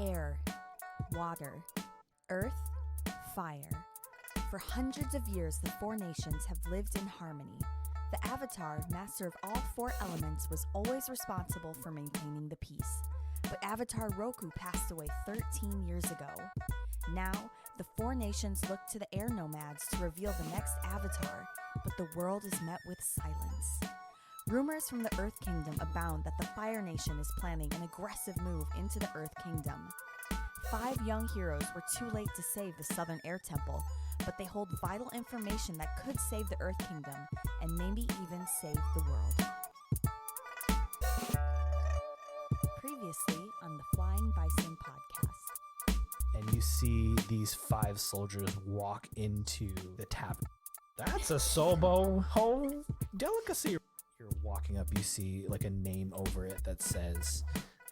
air, water, earth, fire. For hundreds of years, the four nations have lived in harmony. The Avatar, master of all four elements, was always responsible for maintaining the peace. But Avatar Roku passed away 13 years ago. Now, the four nations look to the air nomads to reveal the next Avatar, but the world is met with silence. Rumors from the Earth Kingdom abound that the Fire Nation is planning an aggressive move into the Earth Kingdom. 5 young heroes were too late to save the Southern Air Temple, but they hold vital information that could save the Earth Kingdom and maybe even save the world. Previously on the Flying Bison podcast. And you see these 5 soldiers walk into the tavern. That's a Sobo home delicacy. You're walking up, you see like a name over it that says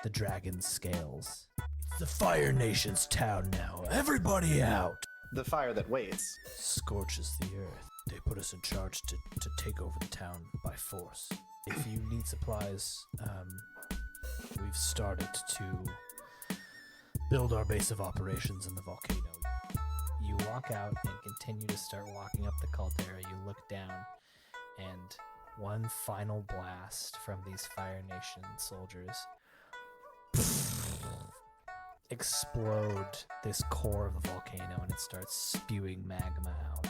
the Dragon's Scales. It's the Fire Nation's town now. Everybody out. The fire that waits. Scorches the earth. They put us in charge to take over the town by force. If you need supplies, we've started to build our base of operations in the volcano. You walk out and continue to start walking up the caldera. You look down, and one final blast from these Fire Nation soldiers explode this core of the volcano, and it starts spewing magma out.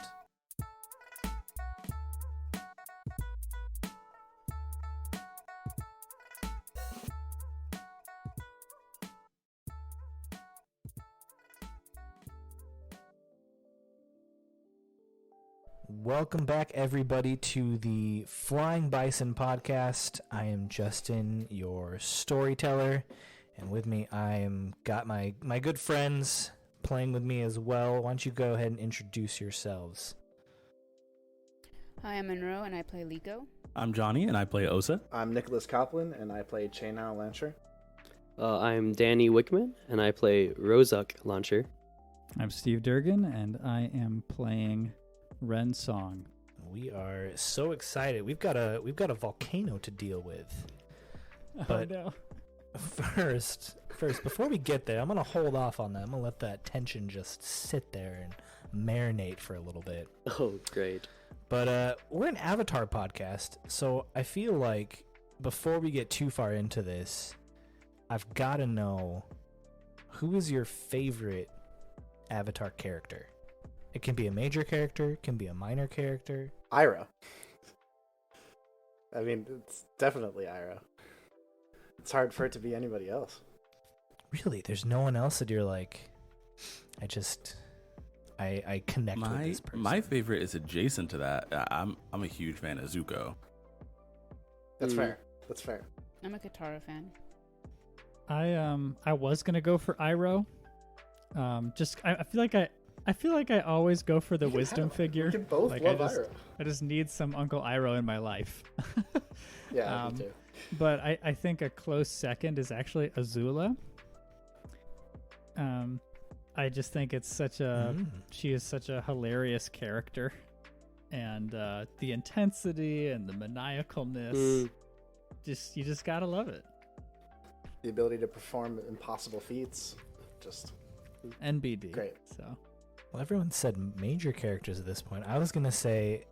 Welcome back, everybody, to the Flying Bison podcast. I am Justin, your storyteller, and with me got my good friends playing with me as well. Why don't you go ahead and introduce yourselves? Hi, I'm Monroe, and I play Liko. I'm Johnny, and I play Osa. I'm Nicholas Copland, and I play Chainau Lancher. I'm Danny Wickman, and I play Rozuk Launcher. I'm Steve Durgan, and I am playing Ren Song. We are so excited. We've got a volcano to deal with. But oh no. First, before we get there, I'm gonna hold off on that. I'm gonna let that tension just sit there and marinate for a little bit. Oh, great. But we're an Avatar podcast, so I feel like before we get too far into this, I've got to know, who is your favorite Avatar character? It can be a major character, it can be a minor character. Iroh. I mean, it's definitely Iroh. It's hard for it to be anybody else. Really? There's no one else that you're like, I connect with this person? My favorite is adjacent to that. I'm a huge fan of Zuko. That's fair. That's fair. I'm a Katara fan. I was gonna go for Iroh. I feel like I always go for the wisdom figure. We can both like love Iroh. I just need some Uncle Iroh in my life. Yeah, me too. But I think a close second is actually Azula. I just think it's she is such a hilarious character, and the intensity and the maniacalness, you just gotta love it. The ability to perform impossible feats, just NBD. Great. So, well, everyone said major characters at this point. I was gonna say,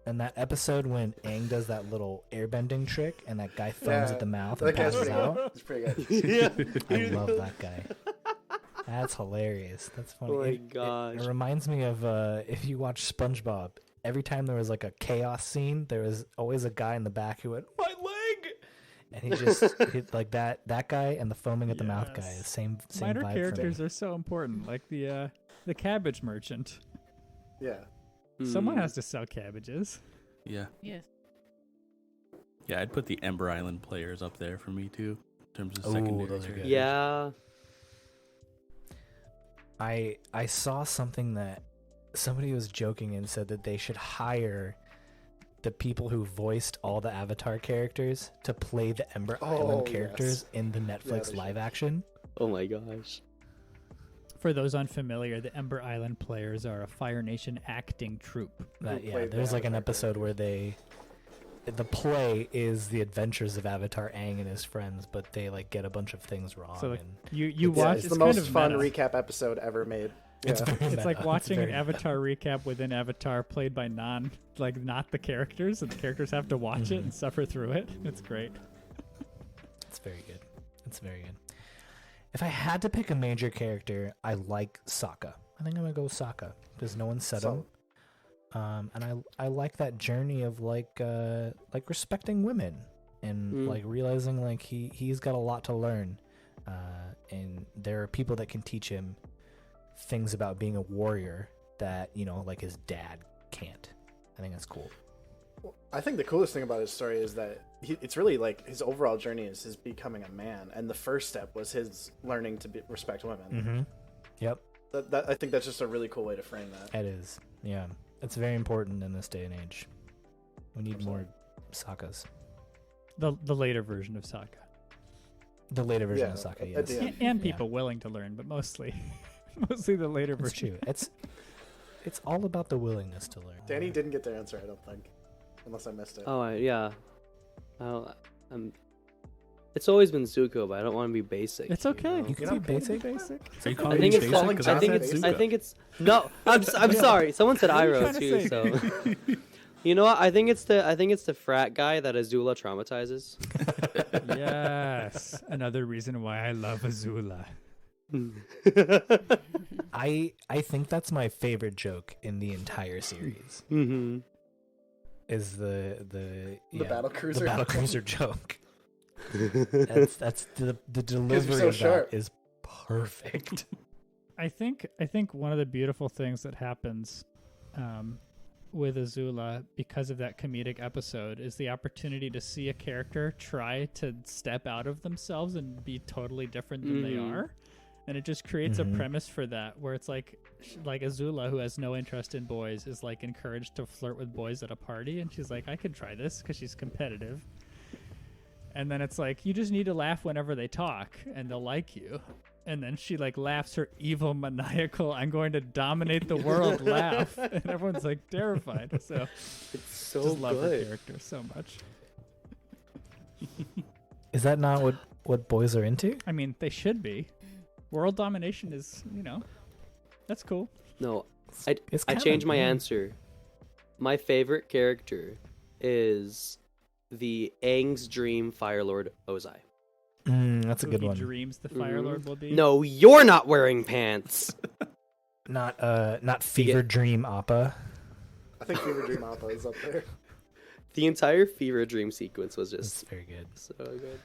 in that episode when Aang does that little airbending trick and that guy foams at the mouth and passes out. It's pretty good. I love that guy. That's hilarious. That's funny. Oh my gosh. It reminds me of if you watch SpongeBob. Every time there was like a chaos scene, there was always a guy in the back who went, "My leg!" And he just like that guy and the foaming at the mouth guy. The same minor vibe characters are so important. Like the cabbage merchant. Yeah. Someone has to sell cabbages. Yeah. Yes. Yeah, I'd put the Ember Island players up there for me too, in terms of secondary. Those are good. Yeah. I saw something that somebody was joking and said that they should hire the people who voiced all the Avatar characters to play the Ember Island characters in the Netflix live action. Oh my gosh. For those unfamiliar, the Ember Island players are a Fire Nation acting troupe. There's like an episode where they the play is the adventures of Avatar Aang and his friends, but they like get a bunch of things wrong. So like, and you watch. It's It's the kind most of fun meta. recap episode ever made. it's Yeah. very It's like meta. watching an very Avatar recap within Avatar played by not the characters, and the characters have to watch it and suffer through it. It's great. It's very good. It's very good. If I had to pick a major character, I like Sokka. I think I'm gonna go with Sokka because no one said him. And I like that journey of like respecting women and like realizing like he's got a lot to learn, and there are people that can teach him things about being a warrior that like his dad can't. I think that's cool. I think the coolest thing about his story is that it's really like his overall journey is his becoming a man, and the first step was his learning to respect women. Mm-hmm. Yep. I think that's just a really cool way to frame that. It is. Yeah. It's very important in this day and age. We need more Sokkas. The later version of Sokka. The later version Yeah, of Sokka, at yes. the end. And people willing to learn, but mostly the later It's version. true. It's all about the willingness to learn. Danny didn't get their answer, I don't think, unless I missed it. Oh, yeah. It's always been Zuko, but I don't want to be basic. It's okay. You can You're be not basic. Basic. Are you I calling think me it's basic? calling- 'Cause I think said it's- I Zuko. think it's no. I'm sorry. Someone said What are you Iroh trying to too. say? So you know what? I think it's the frat guy that Azula traumatizes. Yes. Another reason why I love Azula. I think that's my favorite joke in the entire series. Mm-hmm. Is the battle cruiser. The battle cruiser joke. That's the delivery so of sharp. that is perfect. I think one of the beautiful things that happens with Azula because of that comedic episode is the opportunity to see a character try to step out of themselves and be totally different than they are. And it just creates a premise for that where it's like Azula, who has no interest in boys, is like encouraged to flirt with boys at a party, and she's like, I could try this because she's competitive. And then it's like, you just need to laugh whenever they talk and they'll like you. And then she like laughs her evil, maniacal, I'm going to dominate the world laugh. And everyone's like terrified. So It's so just love her good. character so much. Is that not what boys are into? I mean, they should be. World domination is, that's cool. No, It's I kinda changed my cool. answer. My favorite character is the Aang's Dream Fire Lord Ozai. That's a Who good he one. dreams the Fire Lord will be. No, you're not wearing pants. Not Fever Dream Appa. I think Fever Dream Alpha is up there. The entire Fever Dream sequence was That's just very good. so good.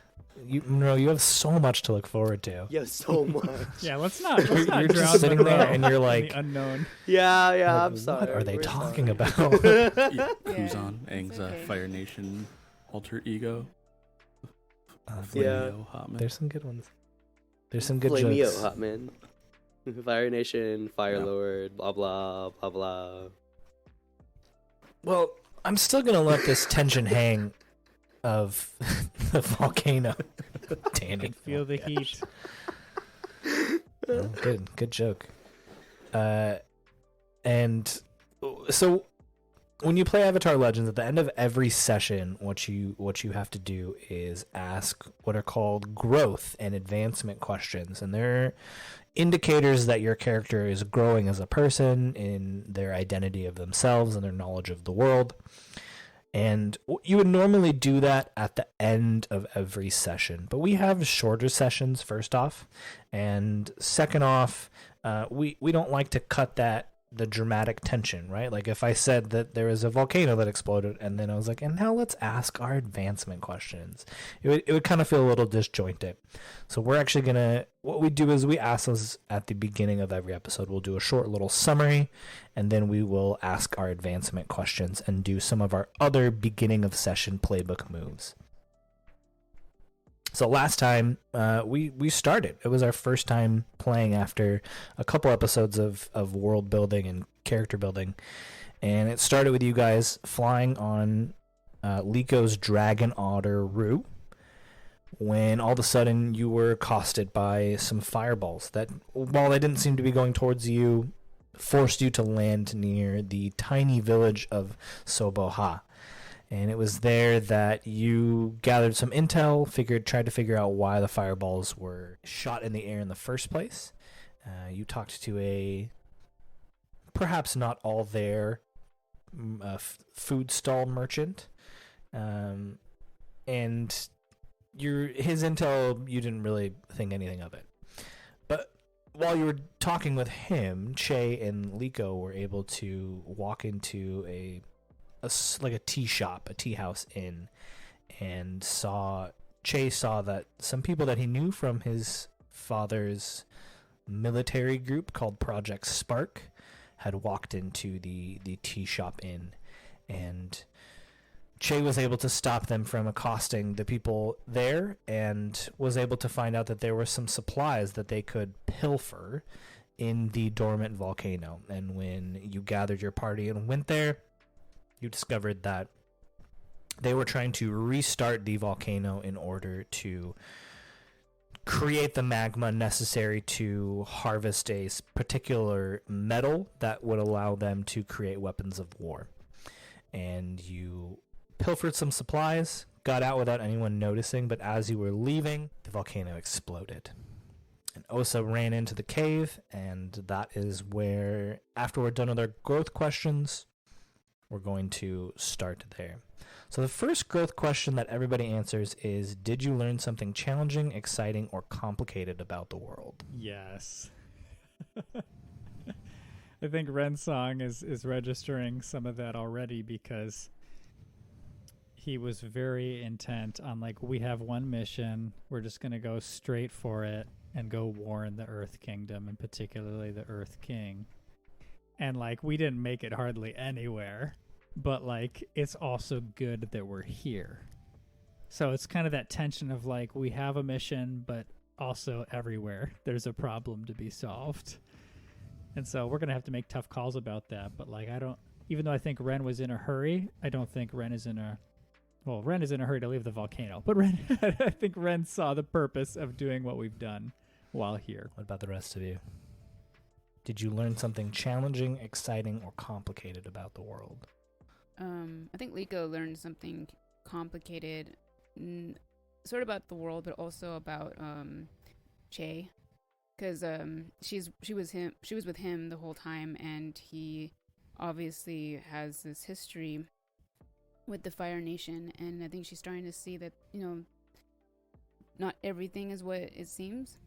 You have so much to look forward to. Yeah, so much. Yeah, let's not You're drown just sitting the there row and you're in like, the unknown. Yeah, like, I'm sorry. what are they We're talking sorry. about? Kuzan, Aang's okay. Fire Nation alter ego. Yeah. Flameo Hotman. There's some good ones. There's some good Flameo, jokes. hot man. Fire Nation, Fire Yeah. Lord, blah blah blah blah. Well, I'm still gonna let this tension hang of the volcano. Danny, Can feel the heat. Oh, good joke. And so when you play Avatar Legends, at the end of every session, what you have to do is ask what are called growth and advancement questions, and they're indicators that your character is growing as a person in their identity of themselves and their knowledge of the world. And you would normally do that at the end of every session, but we have shorter sessions, first off, and second off, we don't like to cut the dramatic tension, right? Like if I said that there was a volcano that exploded, and then I was like, and now let's ask our advancement questions, it would kind of feel a little disjointed. So we're actually what we do is we ask those at the beginning of every episode. We'll do a short little summary, and then we will ask our advancement questions and do some of our other beginning of session playbook moves. So last time we started. It was our first time playing after a couple episodes of world building and character building. And it started with you guys flying on Liko's Dragon Otter Rue, when all of a sudden you were accosted by some fireballs that, while they didn't seem to be going towards you, forced you to land near the tiny village of Soboha. And it was there that you gathered some intel, tried to figure out why the fireballs were shot in the air in the first place. You talked to a perhaps not all there food stall merchant, and his intel, you didn't really think anything of it. But while you were talking with him, Che and Liko were able to walk into a tea shop, a tea house inn, and Che saw that some people that he knew from his father's military group called Project Spark had walked into the tea shop inn, and Che was able to stop them from accosting the people there, and was able to find out that there were some supplies that they could pilfer in the dormant volcano. And when you gathered your party and went there, you discovered that they were trying to restart the volcano in order to create the magma necessary to harvest a particular metal that would allow them to create weapons of war. And you pilfered some supplies, got out without anyone noticing, but as you were leaving, the volcano exploded. And Osa ran into the cave, and that is where, after we're done with our growth questions, we're going to start there. So the first growth question that everybody answers is, did you learn something challenging, exciting, or complicated about the world? Yes. I think Rensong is registering some of that already, because he was very intent on, like, we have one mission, we're just going to go straight for it and go warn the Earth Kingdom, and particularly the Earth King. And, like, we didn't make it hardly anywhere, but, like, it's also good that we're here. So it's kind of that tension of, like, we have a mission, but also everywhere there's a problem to be solved. And so we're going to have to make tough calls about that. But, like, even though I think Ren was in a hurry, I don't think Ren is in a hurry to leave the volcano. But I think Ren saw the purpose of doing what we've done while here. What about the rest of you? Did you learn something challenging, exciting, or complicated about the world? I think Liko learned something complicated, sort of about the world, but also about Che, because she was with him the whole time, and he obviously has this history with the Fire Nation, and I think she's starting to see that, you know, not everything is what it seems,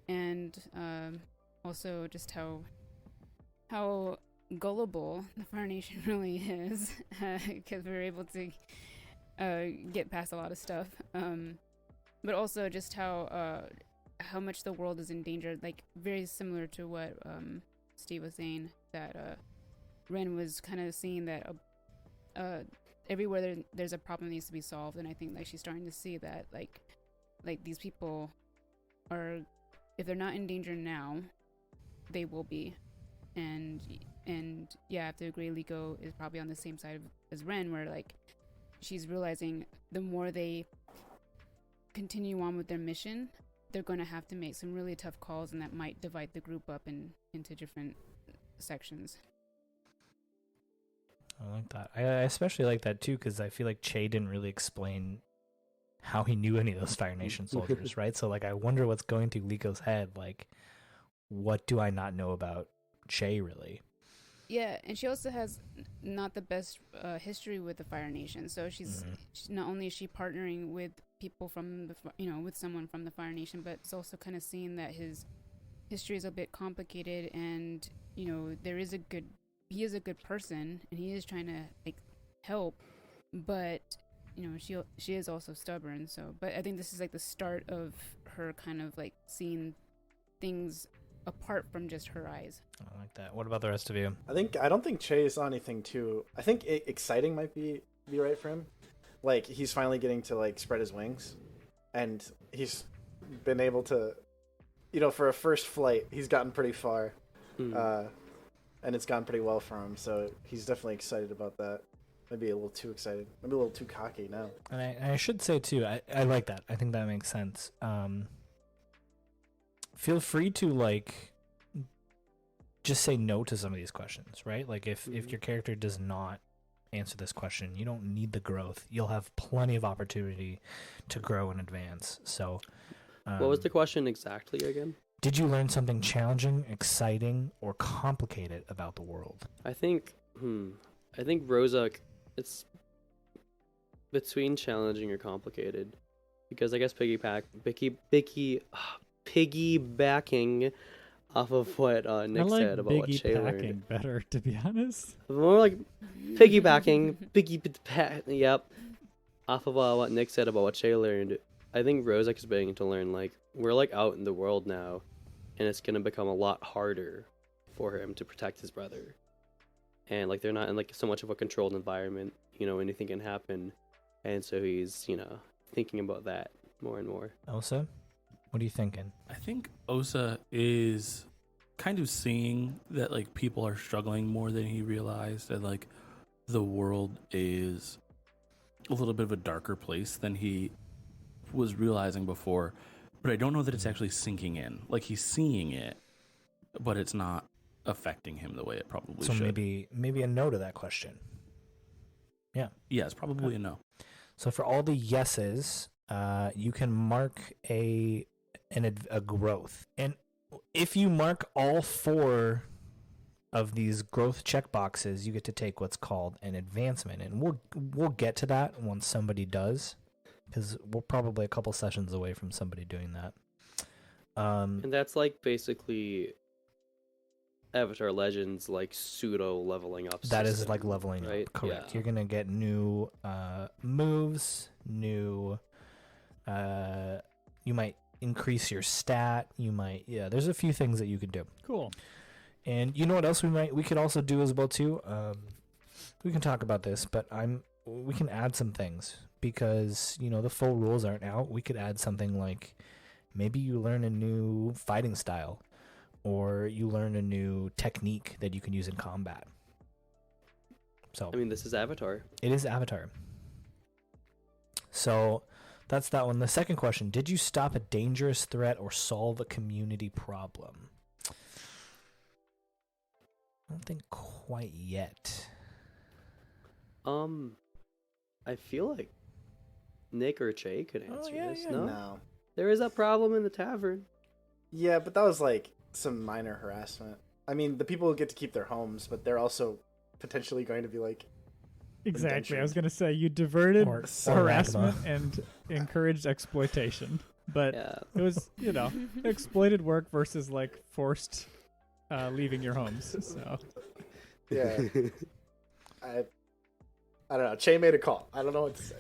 and also just how gullible the Fire Nation really is, because we're able to get past a lot of stuff, but also just how much the world is in danger, like very similar to what Steve was saying, that Ren was kind of seeing that everywhere there's a problem that needs to be solved, and I think, like, she's starting to see that like these people are, if they're not in danger now, they will be. And yeah, I have to agree, Liko is probably on the same side as Ren, where, like, she's realizing the more they continue on with their mission, they're going to have to make some really tough calls, and that might divide the group up into different sections. I like that. I especially like that too, because I feel like Che didn't really explain how he knew any of those Fire Nation soldiers, right? So, like, I wonder what's going through Liko's head. Like, what do I not know about Che, really? Yeah, and she also has not the best history with the Fire Nation. So she's not only is she partnering with people from with someone from the Fire Nation, but it's also kind of seeing that his history is a bit complicated, and he is a good person, and he is trying to, like, help, but she is also stubborn. So, but I think this is, like, the start of her kind of, like, seeing things apart from just her eyes. I like that. What about the rest of you? I don't think Che saw anything too. I think exciting might be right for him. Like, he's finally getting to, like, spread his wings, and he's been able to, for a first flight, he's gotten pretty far, and it's gone pretty well for him. So he's definitely excited about that. Maybe a little too excited. Maybe a little too cocky now. And I should say too, I like that. I think that makes sense. Feel free to, like, just say no to some of these questions, right? Like, if your character does not answer this question. You don't need the growth. You'll have plenty of opportunity to grow and advance. So, What was the question exactly again? did you learn something challenging, exciting, or complicated about the world? I think Rozuk, it's between challenging or complicated, because I guess piggybacking off of what Nick I like said about what Biggie Shay packing learned. better, to be honest. More like piggybacking, yep, off of what Nick said about what Shay learned. I think Rozuk is beginning to learn, like, we're like out in the world now, and it's gonna become a lot harder for him to protect his brother. And like they're not in like so much of a controlled environment, anything can happen. And so he's, thinking about that more and more. Elsa, what are you thinking? I think Osa is kind of seeing that like people are struggling more than he realized, and like the world is a little bit of a darker place than he was realizing before. But I don't know that it's actually sinking in. Like he's seeing it, but it's not affecting him the way it probably So should. maybe a no to that question. Yeah. Yes, probably a no. So for all the yeses, you can mark a growth, and if you mark all 4 of these growth checkboxes, you get to take what's called an advancement, and we'll get to that once somebody does, because we're probably a couple sessions away from somebody doing that. And that's like basically Avatar Legends, like pseudo leveling up. That is system, like leveling right? up, correct. Yeah. You're gonna get new moves, new you might increase your stat, there's a few things that you could do. Cool. And you know what else we could also do as well too? We can talk about this, but we can add some things, because the full rules aren't out. We could add something like maybe you learn a new fighting style, or you learn a new technique that you can use in combat. So I mean, this is Avatar. it is Avatar. So that's that one. The second question: did you stop a dangerous threat or solve a community problem? I don't think quite yet. I feel like Nick or Che could answer this. No? No. There is a problem in the tavern. Yeah, but that was like some minor harassment. I mean, the people get to keep their homes, but they're also potentially going to be like, Exactly. I was indentured. going to say you diverted Or harassment magma. and encouraged exploitation. But Yeah. it was, exploited work versus like forced leaving your homes. So yeah. I don't know. Che made a call. I don't know what to say.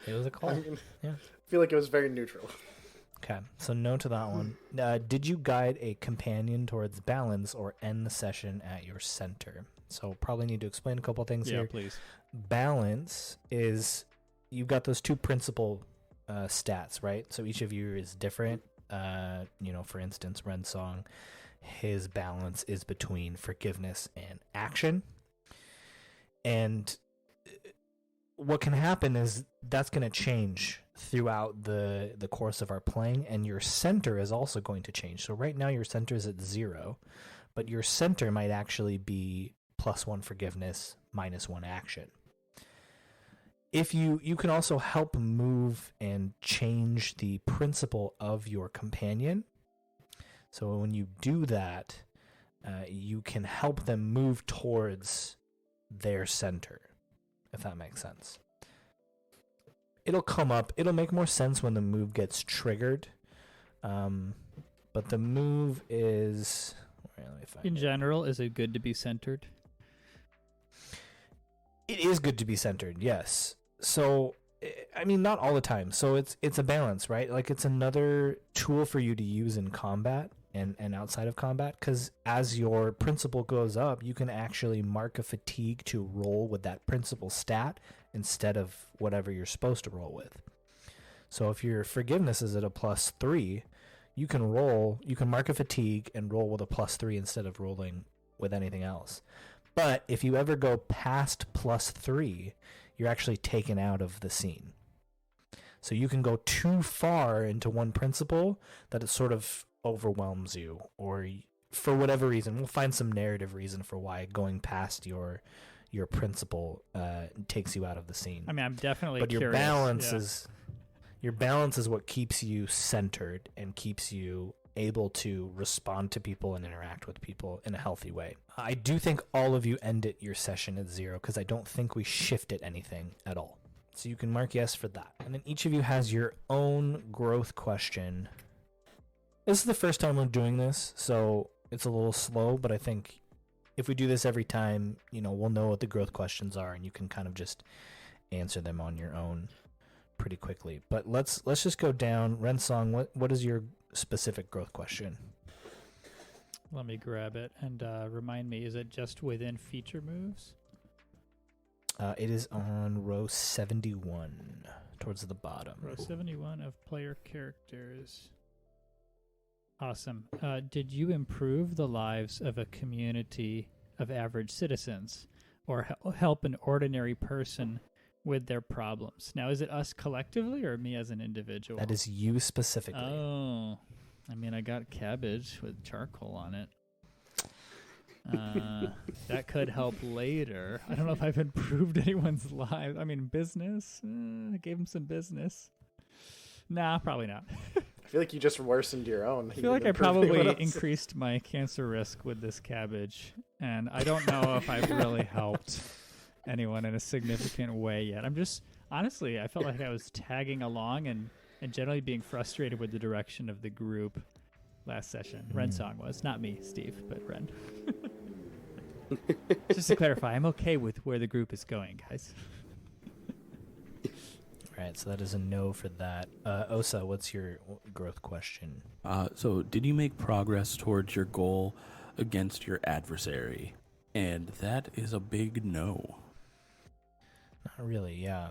It was a call. I mean, Yeah. I feel like it was very neutral. Okay, so no to that one. Did you guide a companion towards balance or end the session at your center? So probably need to explain a couple things yeah, here. please. Balance is, you've got those 2 principal stats, right? So each of you is different. For instance, Rensong, his balance is between forgiveness and action. And what can happen is that's going to change throughout the course of our playing, and your center is also going to change. So right now your center is at 0, but your center might actually be +1 forgiveness, -1 action. If you can also help move and change the principle of your companion. So when you do that, you can help them move towards their center, if that makes sense. It'll come up. It'll make more sense when the move gets triggered. But the move is... Let me find In it. general, is it good to be centered? It is good to be centered, yes. So, I mean, not all the time. So it's a balance, right? Like, it's another tool for you to use in combat and outside of combat, because as your principle goes up, you can actually mark a fatigue to roll with that principle stat instead of whatever you're supposed to roll with. So if your forgiveness is at a +3, you can mark a fatigue and roll with a +3 instead of rolling with anything else. But if you ever go past +3, you're actually taken out of the scene. So you can go too far into one principle that it sort of overwhelms you, or for whatever reason. We'll find some narrative reason for why going past your your principal takes you out of the scene. I mean, I'm definitely but curious. Your balance is what keeps you centered and keeps you able to respond to people and interact with people in a healthy way. I do think all of you ended your session at 0 because I don't think we shifted anything at all. So you can mark yes for that. And then each of you has your own growth question. This is the first time we're doing this, so it's a little slow, but I think if we do this every time, we'll know what the growth questions are and you can kind of just answer them on your own pretty quickly. But let's just go down. Rensong, what is your specific growth question? Let me grab it and remind me, is it just within feature moves? It is on row 71, towards the bottom. Row 71 of player characters. Awesome. Did you improve the lives of a community of average citizens or help an ordinary person with their problems? Now, is it us collectively or me as an individual? That is you specifically. Oh, I mean, I got cabbage with charcoal on it. That could help later. I don't know if I've improved anyone's life. I mean, business. I gave them some business. Nah, probably not. I feel like you just worsened your own. I feel like I probably increased my cancer risk with this cabbage, and I don't know if I've really helped anyone in a significant way yet. I'm just, honestly, I felt like I was tagging along and generally being frustrated with the direction of the group last session. Rensong was, not me, Steve, but Ren. Just to clarify, I'm okay with where the group is going, guys. Right, so that is a no for that. Osa, what's your growth question? So did you make progress towards your goal against your adversary? And that is a big no. Not really, yeah.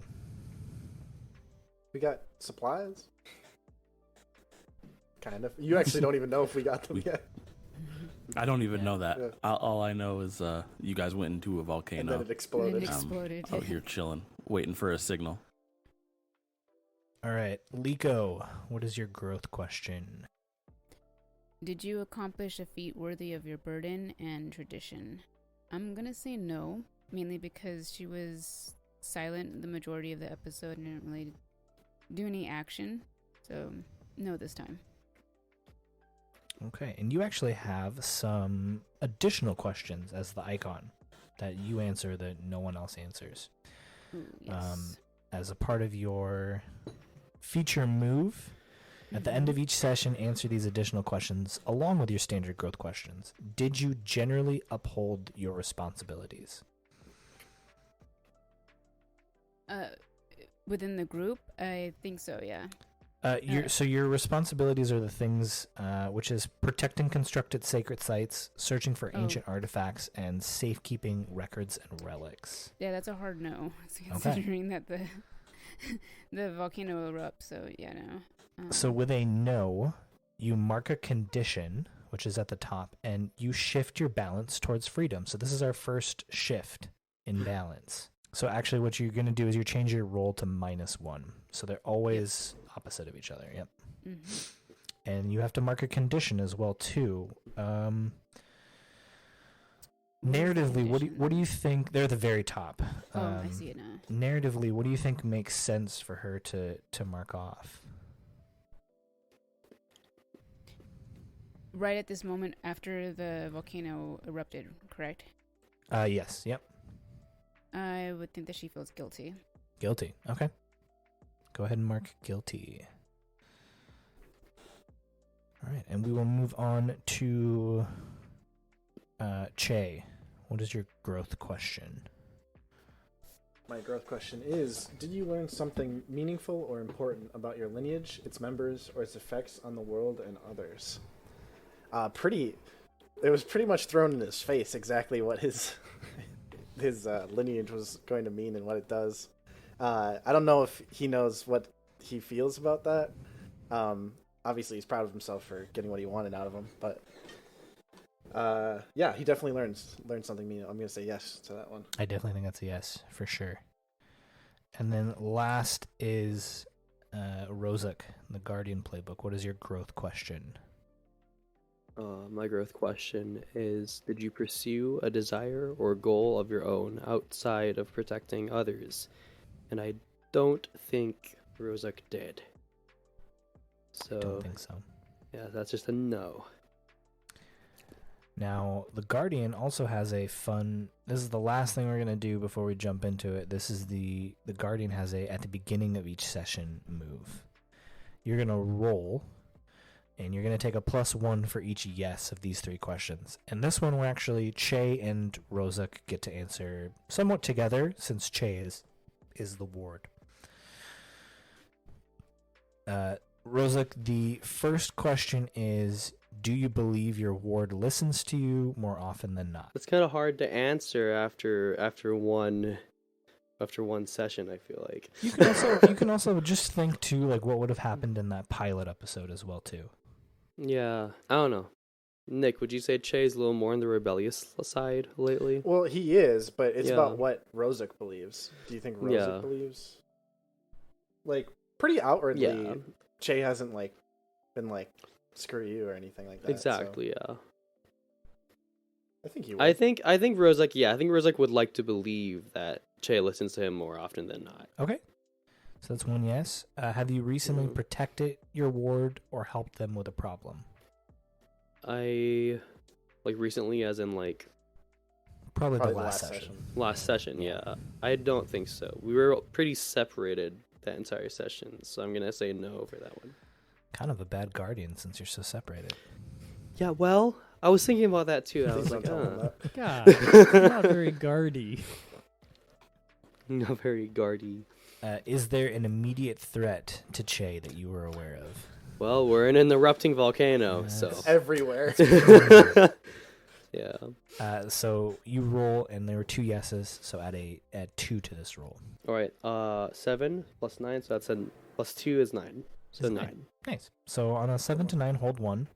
We got supplies? Kind of. You actually don't even know if we got them yet. I don't even know that. Yeah. All I know is you guys went into a And volcano. then it exploded. And it exploded. Out here chilling, waiting for a signal. All right, Liko, what is your growth question? Did you accomplish a feat worthy of your burden and tradition? I'm gonna say no, mainly because she was silent the majority of the episode and didn't really do any action. So, no this time. Okay, and you actually have some additional questions as the icon that you answer that no one else answers. Ooh, yes. As a part of your feature move, at the end of each session, answer these additional questions along with your standard growth questions. Did you generally uphold your responsibilities? Within the group, I think so, yeah. So your responsibilities are the things, which is protecting constructed sacred sites, searching for ancient artifacts, and safekeeping records and relics. Yeah, that's a hard no, considering that the volcano erupts, so yeah, no. So with a no, you mark a condition, which is at the top, and you shift your balance towards freedom. So this is our first shift in balance. So actually what you're going to do is you change your roll to -1. So they're always opposite of each other. Yep. Mm-hmm. And you have to mark a condition as well too. Narratively, what do you think? They're at the very top. I see it now. Narratively, what do you think makes sense for her to mark off? Right at this moment after the volcano erupted, correct? Yes. Yep. I would think that she feels guilty. Guilty. Okay. Go ahead and mark guilty. All right, and we will move on to Che. What is your growth question? My growth question is, did you learn something meaningful or important about your lineage, its members, or its effects on the world and others? It was pretty much thrown in his face exactly what his lineage was going to mean and what it does. I don't know if he knows what he feels about that. Obviously, he's proud of himself for getting what he wanted out of him, but yeah, he definitely learned something meaningful. I'm going to say yes to that one. I definitely think that's a yes, for sure. And then last is Rozuk, the Guardian playbook. What is your growth question? My growth question is, did you pursue a desire or goal of your own outside of protecting others? And I don't think Rozuk did. So, Don't think so. yeah, that's just a no. Now, the Guardian also has a fun... This is the last thing we're going to do before we jump into it. This is the Guardian has a, at the beginning of each session, move. You're going to roll, and you're going to take a +1 for each yes of these 3 questions. And this one, we're actually, Che and Rozuk get to answer somewhat together, since Che is the ward. Rozuk, the first question is... Do you believe your ward listens to you more often than not? It's kind of hard to answer after one session, I feel like. You can also just think too, like what would have happened in that pilot episode as well too. Yeah, I don't know. Nick, would you say Che's a little more on the rebellious side lately? Well, he is, but it's Yeah. about what Rozuk believes. Do you think Rozuk Yeah. believes? Like, pretty outwardly, Yeah. Che hasn't, like, been like, screw you or anything like that. Exactly, So yeah. I think he would. I think Rozuk would like to believe that Che listens to him more often than not. Okay, so that's one yes. Have you recently Mhm. protected your ward or helped them with a problem? I like recently, as in like Probably Probably the last session. last session, yeah. I don't think so. We were pretty separated that entire session, so I'm gonna say no for that one. Kind of a bad guardian since you're so separated. Yeah, well, I was thinking about that too. I Please was don't like, tell him that. God, not very guardy. not very guardy. Is there an immediate threat to Che that you were aware of? Well, we're in an erupting volcano, Yes. so Everywhere. yeah. So you roll, and there were 2 yeses, so add 2 to this roll. All right. 7 + 9, so that's plus 2 is 9. So Is 9. Nice. So on a 7 to 9, hold 1.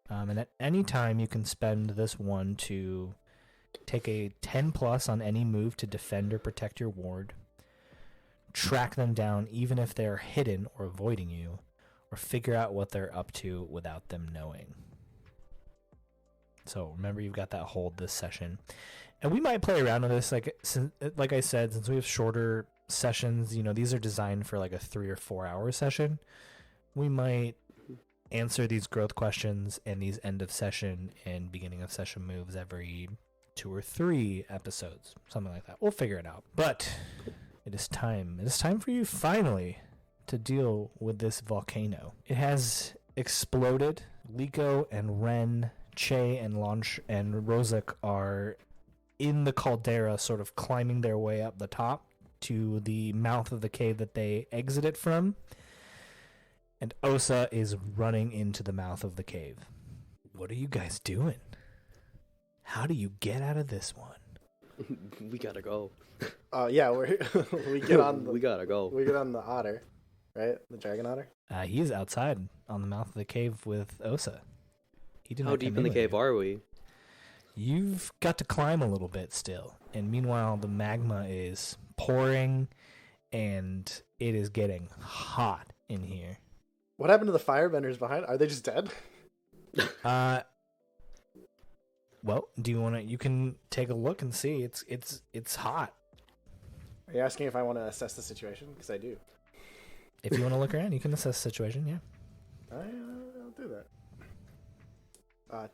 And at any time, you can spend this 1 to take a 10+ on any move to defend or protect your ward, track them down even if they're hidden or avoiding you, or figure out what they're up to without them knowing. So remember, you've got that hold this session. And we might play around with this, like I said, since we have shorter sessions, these are designed for like a 3 or 4 hour session. We might answer these growth questions and these end of session and beginning of session moves every 2 or 3 episodes, something like that. We'll figure it out. But it is time. It is time for you finally to deal with this volcano. It has exploded. Liko and Ren, Che and Launch and Rozuk are in the caldera, sort of climbing their way up the top to the mouth of the cave that they exited from. And Osa is running into the mouth of the cave. What are you guys doing? How do you get out of this one? We gotta go. Yeah, we get on the we gotta go. we get on the otter, right? The dragon otter. He is outside on the mouth of the cave with Osa. He did How not deep come in the with cave you. are we? You've got to climb a little bit still. And meanwhile, the magma is pouring and it is getting hot in here. What happened to the firebenders behind? Are they just dead? Well, do you want to? You can take a look and see. It's hot. Are you asking if I want to assess the situation? Because I do. If you want to look around, you can assess the situation. Yeah. I'll do that.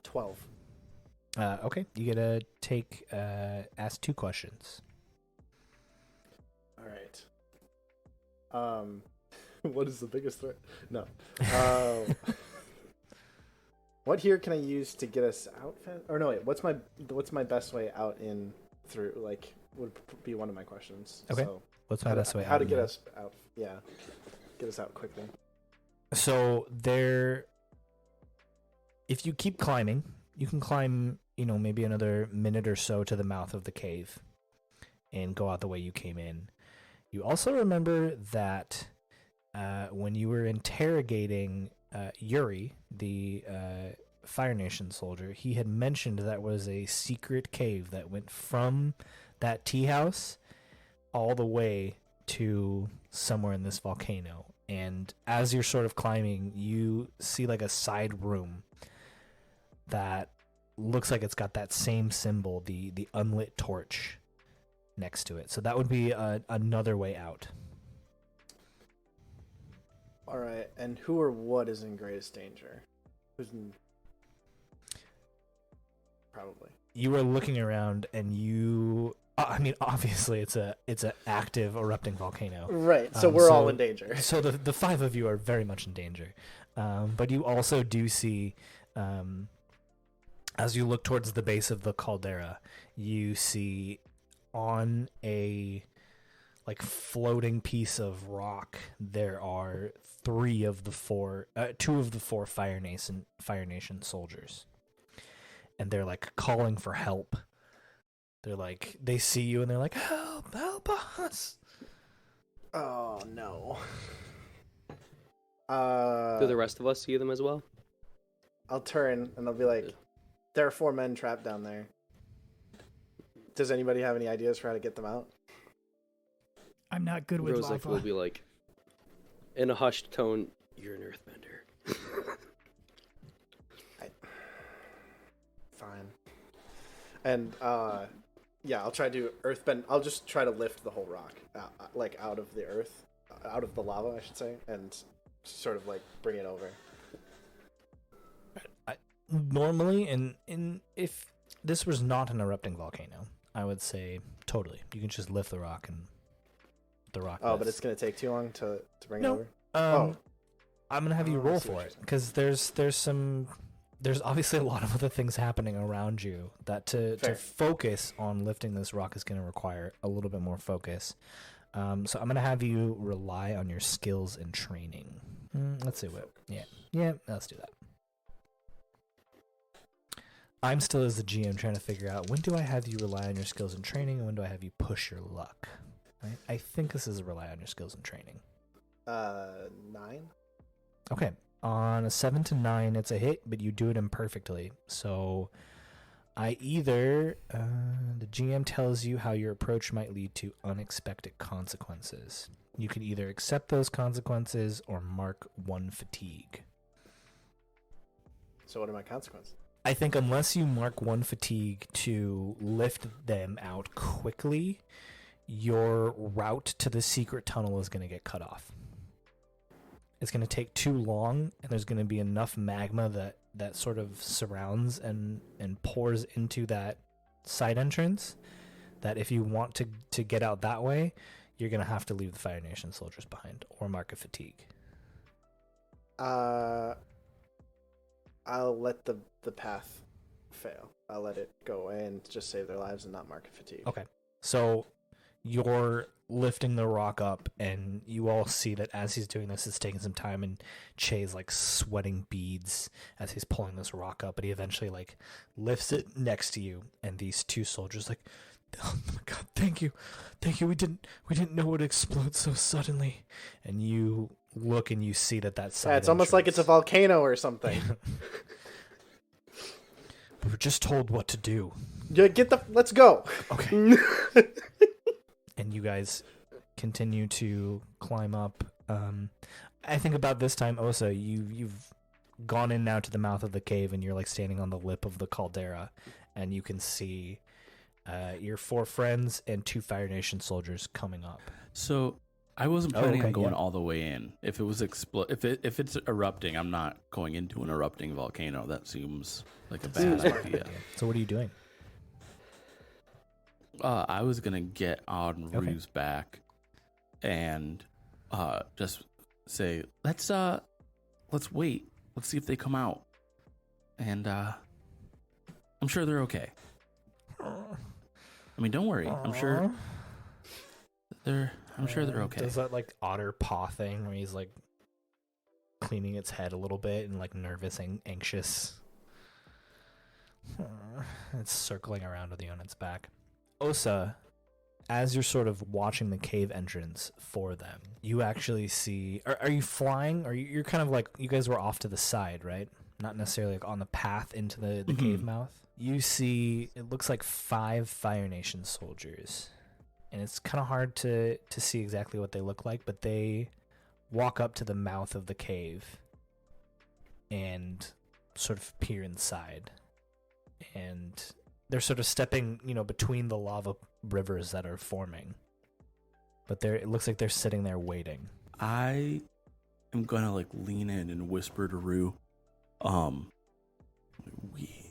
12. Okay. You get to ask 2 questions. All right. What is the biggest threat? No. What here can I use to get us out? Or no, wait. What's my best way out in through? Like, would be one of my questions. Okay. So What's my best way out? how to in get there? us out? Yeah, get us out quickly. So if you keep climbing, you can climb, maybe another minute or so to the mouth of the cave and go out the way you came in. You also remember that when you were interrogating Yuri, the Fire Nation soldier, he had mentioned that was a secret cave that went from that tea house all the way to somewhere in this volcano. And as you're sort of climbing, you see like a side room that looks like it's got that same symbol, the unlit torch, next to it. So that would be another way out. All right, and who or what is in greatest danger? Probably. You are looking around, and you. I mean, obviously, it's an active erupting volcano. Right. So we're all in danger. So the five of you are very much in danger, but you also do see, as you look towards the base of the caldera, you see on a floating piece of rock there are two of the four Fire Nation soldiers, and they're calling for help. They're they see you and they're help us. Oh no. Do the rest of us see them as well? I'll turn and I'll be there are 4 men trapped down there. Does anybody have any ideas for how to get them out? I'm not good with Rozuk lava. will be in a hushed tone, "You're an earthbender." Fine. And yeah, I'll try to earthbend. I'll just try to lift the whole rock out of the earth, out of the lava, I should say, and sort of bring it over. Normally, if this was not an erupting volcano, I would say totally. You can just lift the rock and the rock. Oh, but it's gonna take too long to bring it over. I'm gonna have you roll for it because there's obviously a lot of other things happening around you that to focus on lifting this rock is going to require a little bit more focus. So I'm going to have you rely on your skills and training. Let's see what. Yeah, let's do that. I'm still as the GM trying to figure out when do I have you rely on your skills and training and when do I have you push your luck. Right? I think this is a rely on your skills and training. 9. Okay. On a 7 to 9, it's a hit, but you do it imperfectly. So the GM tells you how your approach might lead to unexpected consequences. You can either accept those consequences or mark 1 fatigue. So what are my consequences? I think unless you mark 1 fatigue to lift them out quickly, your route to the secret tunnel is going to get cut off. It's going to take too long, and there's going to be enough magma that sort of surrounds and pours into that side entrance that if you want to get out that way, you're going to have to leave the Fire Nation soldiers behind or mark a fatigue. I'll let the path fail. I'll let it go away and just save their lives and not mark a fatigue. Okay. So you're lifting the rock up, and you all see that as he's doing this, it's taking some time, and Che's sweating beads as he's pulling this rock up, but he eventually lifts it next to you, and these 2 soldiers oh my god, thank you, we didn't know it would explode so suddenly. And you look and you see that side it's almost like it's a volcano or something. We were just told what to do. Yeah, let's go. Okay. And you guys continue to climb up. I think about this time, Osa, you've gone in now to the mouth of the cave, and you're standing on the lip of the caldera, and you can see your 4 friends and 2 Fire Nation soldiers coming up. So I wasn't planning on going all the way in. If it was if it's erupting, I'm not going into an erupting volcano. That seems like a bad idea. So what are you doing? I was gonna get on Rue's back and just say, let's wait. Let's see if they come out. And I'm sure they're okay. I mean, don't worry. I'm sure they're okay. Does that otter paw thing where he's cleaning its head a little bit and nervous and anxious. It's circling around with you on its back. Osa, as you're sort of watching the cave entrance for them, you actually see... Are you flying? Or you're kind of you guys were off to the side, right? Not necessarily on the path into the cave mouth. You see, it looks like 5 Fire Nation soldiers. And it's kind of hard to see exactly what they look like, but they walk up to the mouth of the cave and sort of peer inside. and they're sort of stepping, between the lava rivers that are forming. But it looks like they're sitting there waiting. I am gonna lean in and whisper to Rue, we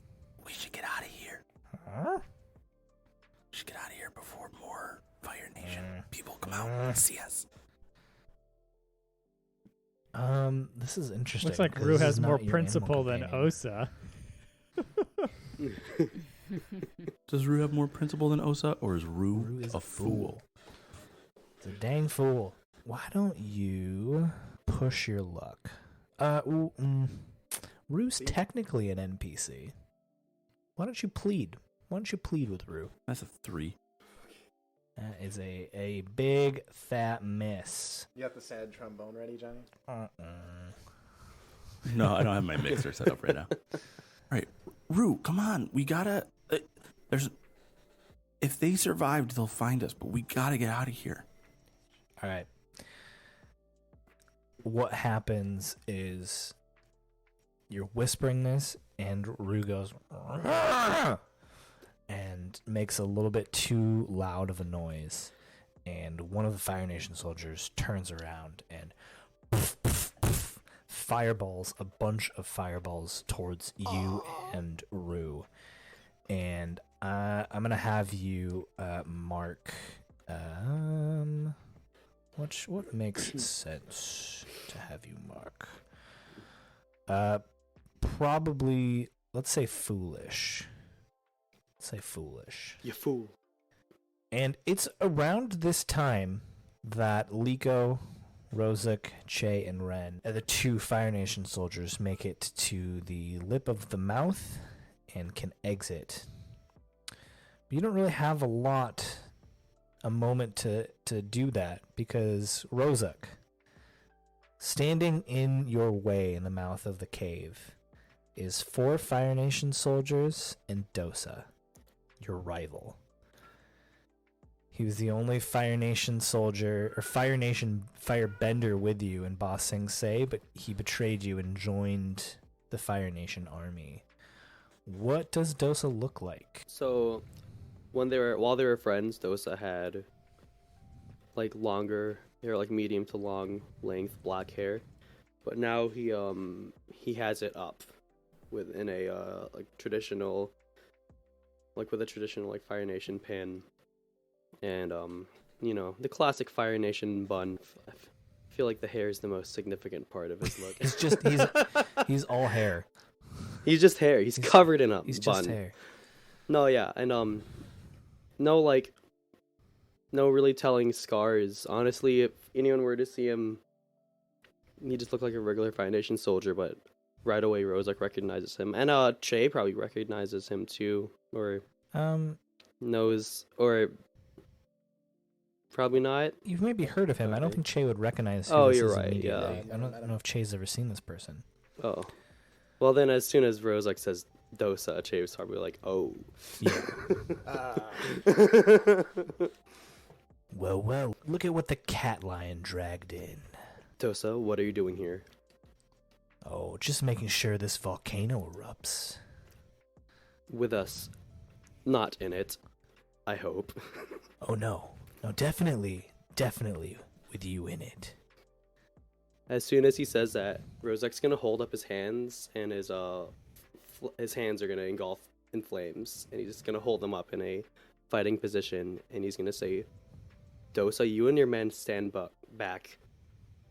should get out of here. Huh? We should get out of here before more Fire Nation people come out and see us. This is interesting. Looks like 'cause Rue this has is more not your principle animal than companion. Osa. Does Rue have more principle than Osa, or is Rue, Rue is a fool? It's a dang fool. Why don't you push your luck? Rue's technically an NPC. Why don't you plead? Why don't you plead with Rue? That's a 3. That is a big fat miss. You got the sad trombone ready, Johnny? No, I don't have my mixer set up right now. All right, Rue, come on. We gotta. If they survived, they'll find us, but we gotta get out of here. All right. What happens is you're whispering this, and Rue goes and makes a little bit too loud of a noise, and one of the Fire Nation soldiers turns around and fireballs a bunch of fireballs towards you and Rue. And I'm gonna have you mark. What makes sense to have you mark? Probably, let's say foolish. You fool. And it's around this time that Liko, Rozuk, Che, and Ren, the 2 Fire Nation soldiers, make it to the lip of the mouth and can exit. But you don't really have a moment to do that, because Rozuk, standing in your way in the mouth of the cave, is 4 Fire Nation soldiers and Dosa, your rival. He was the only Fire Nation soldier, or Fire Nation firebender with you in Ba Sing Se, but he betrayed you and joined the Fire Nation army. What does Dosa look like? So, while they were friends, Dosa had longer hair, medium to long length black hair, but now he has it up within a traditional, with a traditional Fire Nation pin, and the classic Fire Nation bun. I feel like the hair is the most significant part of his look. It's just he's all hair. He's just hair. He's covered in a He's bun. just hair. No, yeah, and no really telling scars. Honestly, if anyone were to see him, he just looked like a regular Fire Nation soldier, but right away Rozuk recognizes him. And Che probably recognizes him too. Or knows, or probably not. You've maybe heard of him. I don't think Che would recognize who Oh, this you're is right, immediately. yeah. I don't know if Che's ever seen this person. Oh. Well, then as soon as Rozuk says Dosa, Che was probably like, oh. Yeah. Well, look at what the cat lion dragged in. Dosa, what are you doing here? Oh, just making sure this volcano erupts. With us. Not in it. I hope. Oh no, definitely with you in it. As soon as he says that, Rozuk's gonna hold up his hands, and his hands are gonna engulf in flames, and he's just gonna hold them up in a fighting position, and he's gonna say, Dosa, you and your men stand back.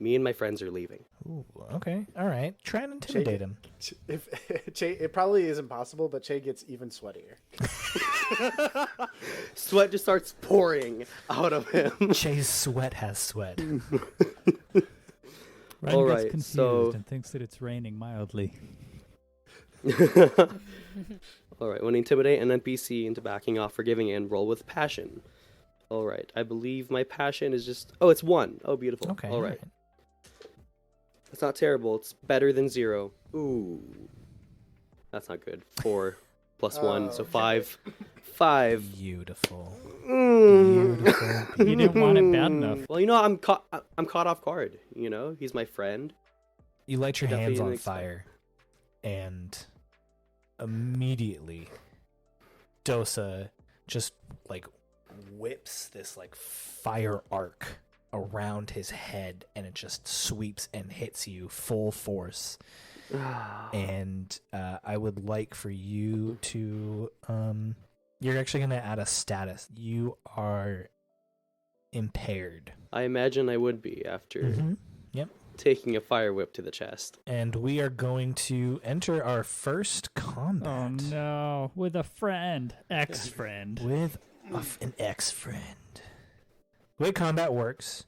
Me and my friends are leaving. Ooh, okay, all right. Try and intimidate him. If Che, it probably is impossible, but Che gets even sweatier. Sweat just starts pouring out of him. Che's sweat has sweat. Ren All gets right, confused so- and thinks that it's raining mildly. Alright, when intimidate an NPC into backing off, forgiving, and roll with passion. Alright, I believe my passion is just... Oh, it's 1. Oh, beautiful. Okay. Alright. It's not terrible. It's better than 0. Ooh. That's not good. 4 plus 1, so okay. 5. 5. Beautiful. Mm. You didn't want it bad enough. Well, I'm caught off guard, He's my friend. You light your Definitely hands on didn't expect- fire, and immediately Dosa just like whips this like fire arc around his head, and it just sweeps and hits you full force. And I would like for you to you're actually going to add a status. You are impaired. I imagine I would be after taking a fire whip to the chest. And we are going to enter our first combat. Oh no, with a friend, ex-friend. With an ex-friend. The way combat works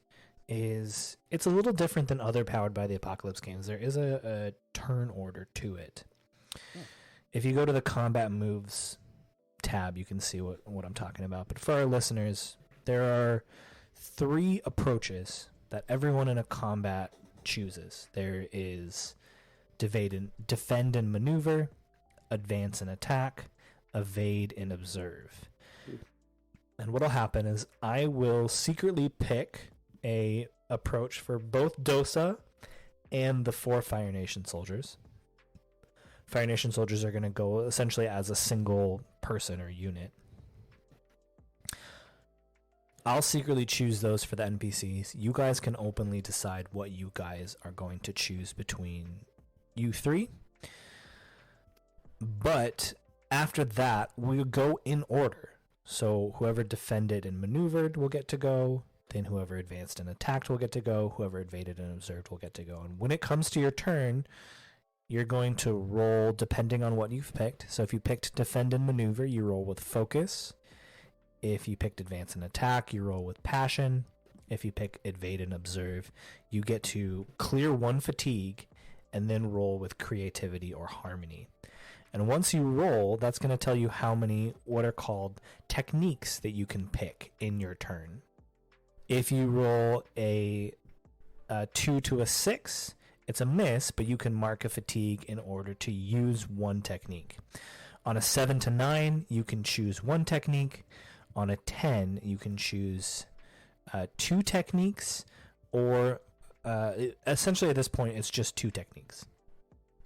is it's a little different than other Powered by the Apocalypse games. There is a turn order to it. If you go to the combat moves tab, you can see what I'm talking about. But for our listeners, there are 3 approaches that everyone in a combat chooses. There is defend and maneuver, advance and attack, evade and observe. And what'll happen is I will secretly pick a approach for both Dosa and the 4 Fire Nation soldiers. Fire Nation soldiers are going to go essentially as a single person or unit. I'll secretly choose those for the NPCs. You guys can openly decide what you guys are going to choose between you 3. But after that, we'll go in order. So whoever defended and maneuvered will get to go. Then whoever advanced and attacked will get to go. Whoever evaded and observed will get to go. And when it comes to your turn, you're going to roll depending on what you've picked. So if you picked defend and maneuver, you roll with focus. If you picked advance and attack, you roll with passion. If you pick evade and observe, you get to clear 1 fatigue and then roll with creativity or harmony. And once you roll, that's going to tell you how many what are called techniques that you can pick in your turn. If you roll a 2 to a 6, it's a miss, but you can mark a fatigue in order to use 1 technique. On a 7 to 9, you can choose 1 technique. On a 10, you can choose 2 techniques, or essentially at this point, it's just 2 techniques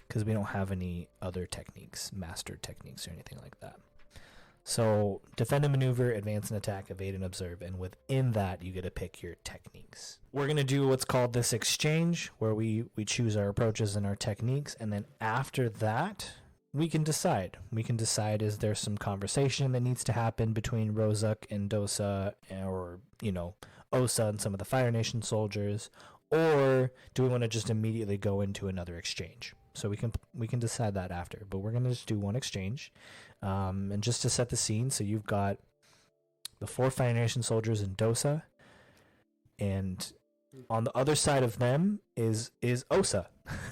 because we don't have any other techniques, mastered techniques or anything like that. So defend and maneuver, advance and attack, evade and observe, and within that, you get to pick your techniques. We're going to do what's called this exchange, where we choose our approaches and our techniques, and then after that, we can decide. We can decide, is there some conversation that needs to happen between Rozuk and Dosa, or, Osa and some of the Fire Nation soldiers, or do we want to just immediately go into another exchange? So we can decide that after, but we're going to just do 1 exchange. And just to set the scene, so you've got the 4 Fire Nation soldiers in Dosa, and on the other side of them is Osa,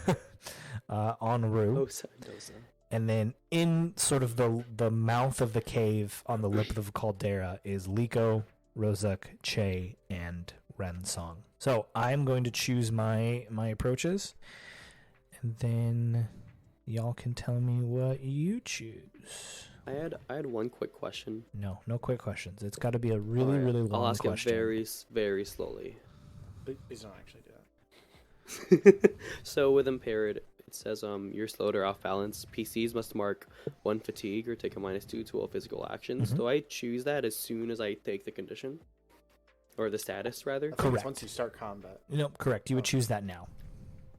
en route. Osa and Dosa. And then in sort of the mouth of the cave on the lip of the caldera is Liko, Rozuk, Che, and Rensong. So I'm going to choose my approaches, and then y'all can tell me what you choose. I had 1 quick question. No quick questions. It's got to be a really, really long question. I'll ask it very, very slowly. Please don't actually do that. So with impaired, it says you're slowed or off balance. PCs must mark 1 fatigue or take a -2 to all physical actions. Mm-hmm. Do I choose that as soon as I take the condition? Or the status, rather? I think Correct. it's once you start combat. No, correct. You would choose that now.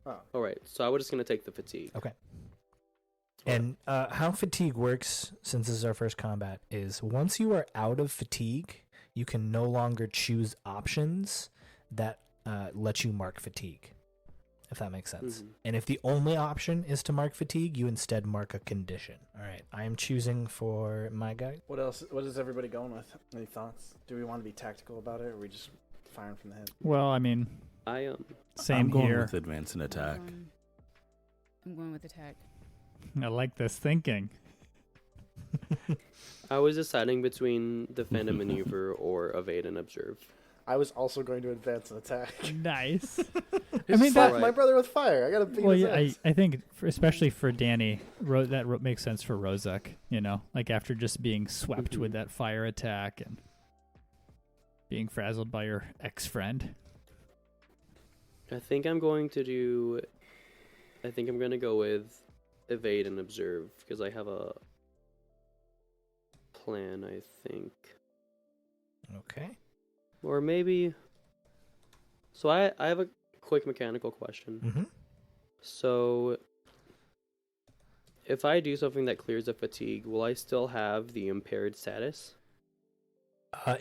Oh. Alright, so I was just going to take the fatigue. Okay. And how fatigue works, since this is our first combat, is once you are out of fatigue, you can no longer choose options that let you mark fatigue, if that makes sense. Mm-hmm. And if the only option is to mark fatigue, you instead mark a condition. All right, I am choosing for my guy. What else? What is everybody going with? Any thoughts? Do we want to be tactical about it, or are we just firing from the hip? Well, I mean, I same I'm going here. with advance and attack. I'm going with attack. I like this thinking. I was deciding between defend and maneuver or evade and observe. I was also going to advance and attack. Nice. I mean, that- my brother with fire. I gotta beat Well, his yeah, ass. I think especially for Danny, makes sense for Rozuk. Like after just being swept with that fire attack and being frazzled by your ex-friend. I think I'm going to go with evade and observe because I have a plan, I think. Okay. Or maybe... So I have a quick mechanical question. Mm-hmm. So, if I do something that clears a fatigue, will I still have the impaired status?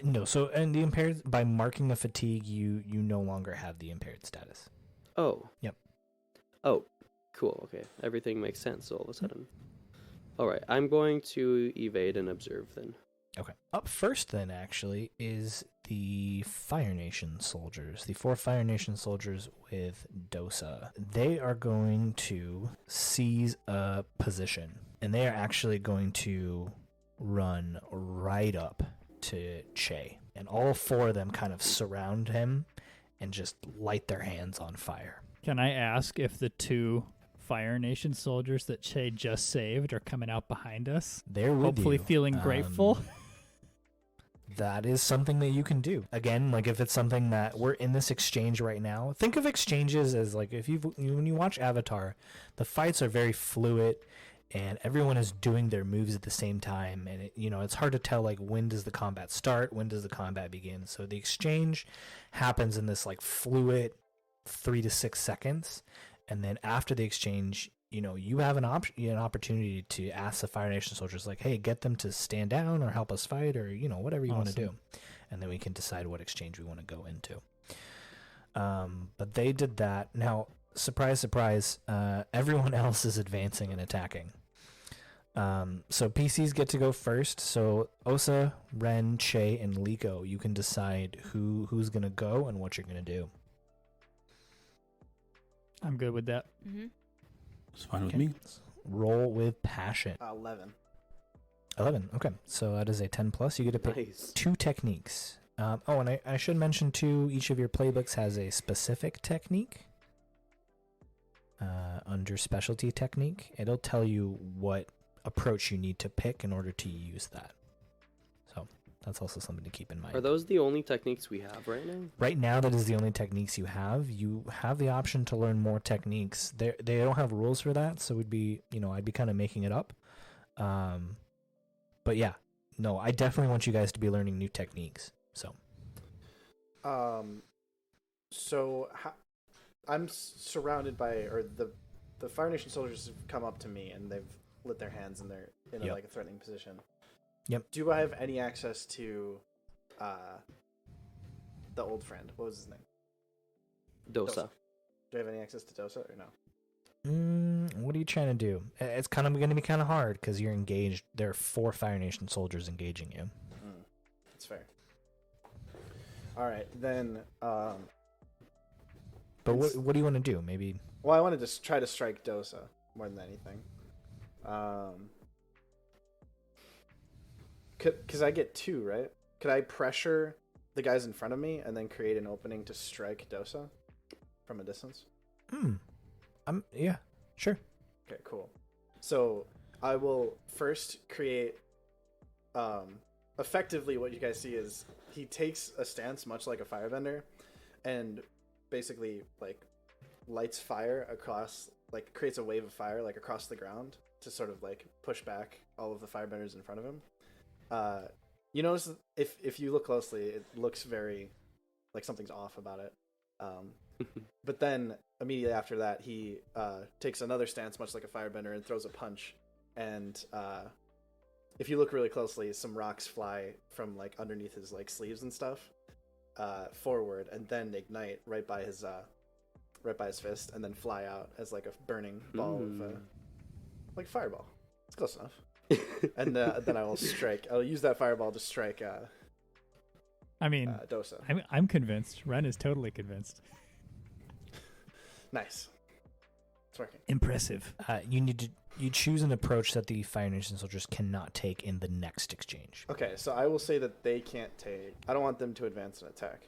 No. So, and the impaired, by marking a fatigue, you no longer have the impaired status. Oh. Yep. Oh, cool. Okay. Everything makes sense all of a sudden. All right. I'm going to evade and observe then. Okay. Up first, then, actually, is the Fire Nation soldiers. The 4 Fire Nation soldiers with Dosa. They are going to seize a position, and they are actually going to run right up to Che. And all 4 of them kind of surround him and just light their hands on fire. Can I ask if the 2 Fire Nation soldiers that Che just saved are coming out behind us? They're with Hopefully you. feeling grateful. That is something that you can do. Again, like if it's something that we're in this exchange right now, think of exchanges as like when you watch Avatar, the fights are very fluid and everyone is doing their moves at the same time. And it's hard to tell like when does the combat start, when does the combat begin. So the exchange happens in this like fluid 3 to 6 seconds. And then after the exchange, you have an opportunity to ask the Fire Nation soldiers, like, hey, get them to stand down or help us fight or, whatever you want to do. And then we can decide what exchange we want to go into. But they did that. Now, surprise, surprise, everyone else is advancing and attacking. So PCs get to go first. So Osa, Ren, Che, and Liko, you can decide who's going to go and what you're going to do. I'm good with that. Mm-hmm. It's fine with Okay. me. Roll with passion. 11. 11. Okay. So that is a 10 plus. You get to pick Nice. 2 techniques. And I should mention too, each of your playbooks has a specific technique. Under specialty technique, it'll tell you what approach you need to pick in order to use that. So that's also something to keep in mind. Are those the only techniques we have right now? Right now, that is the only techniques you have. You have the option to learn more techniques. They don't have rules for that, so I'd be kind of making it up. But yeah, no, I definitely want you guys to be learning new techniques. So, I'm surrounded by, or the Fire Nation soldiers have come up to me and they've lit their hands and they're in Yep. like a threatening position. Yep. Do I have any access to the old friend? What was his name? Dosa. Do I have any access to Dosa or no? what are you trying to do? It's kind of going to be kind of hard because you're engaged. There are 4 Fire Nation soldiers engaging you. That's fair. All right, then. But what do you want to do? Maybe. Well, I want to just try to strike Dosa more than anything. Because I get 2, right? Could I pressure the guys in front of me and then create an opening to strike Dosa from a distance? Yeah, sure. Okay, cool. So I will first create. Effectively, what you guys see is he takes a stance much like a firebender, and basically like lights fire across, like creates a wave of fire like across the ground to sort of like push back all of the firebenders in front of him. You notice if you look closely, it looks very like something's off about it. But then immediately after that, he takes another stance much like a firebender and throws a punch. And if you look really closely, some rocks fly from like underneath his like sleeves and stuff forward, and then ignite right by his fist, and then fly out as like a burning ball of like fireball. It's close enough. And then I will strike. I'll use that fireball to strike. I mean, Dosa. I'm convinced. Ren is totally convinced. Nice. It's working. Impressive. You choose an approach that the Fire Nation soldiers cannot take in the next exchange. Okay, so I will say that they can't take. I don't want them to advance an attack.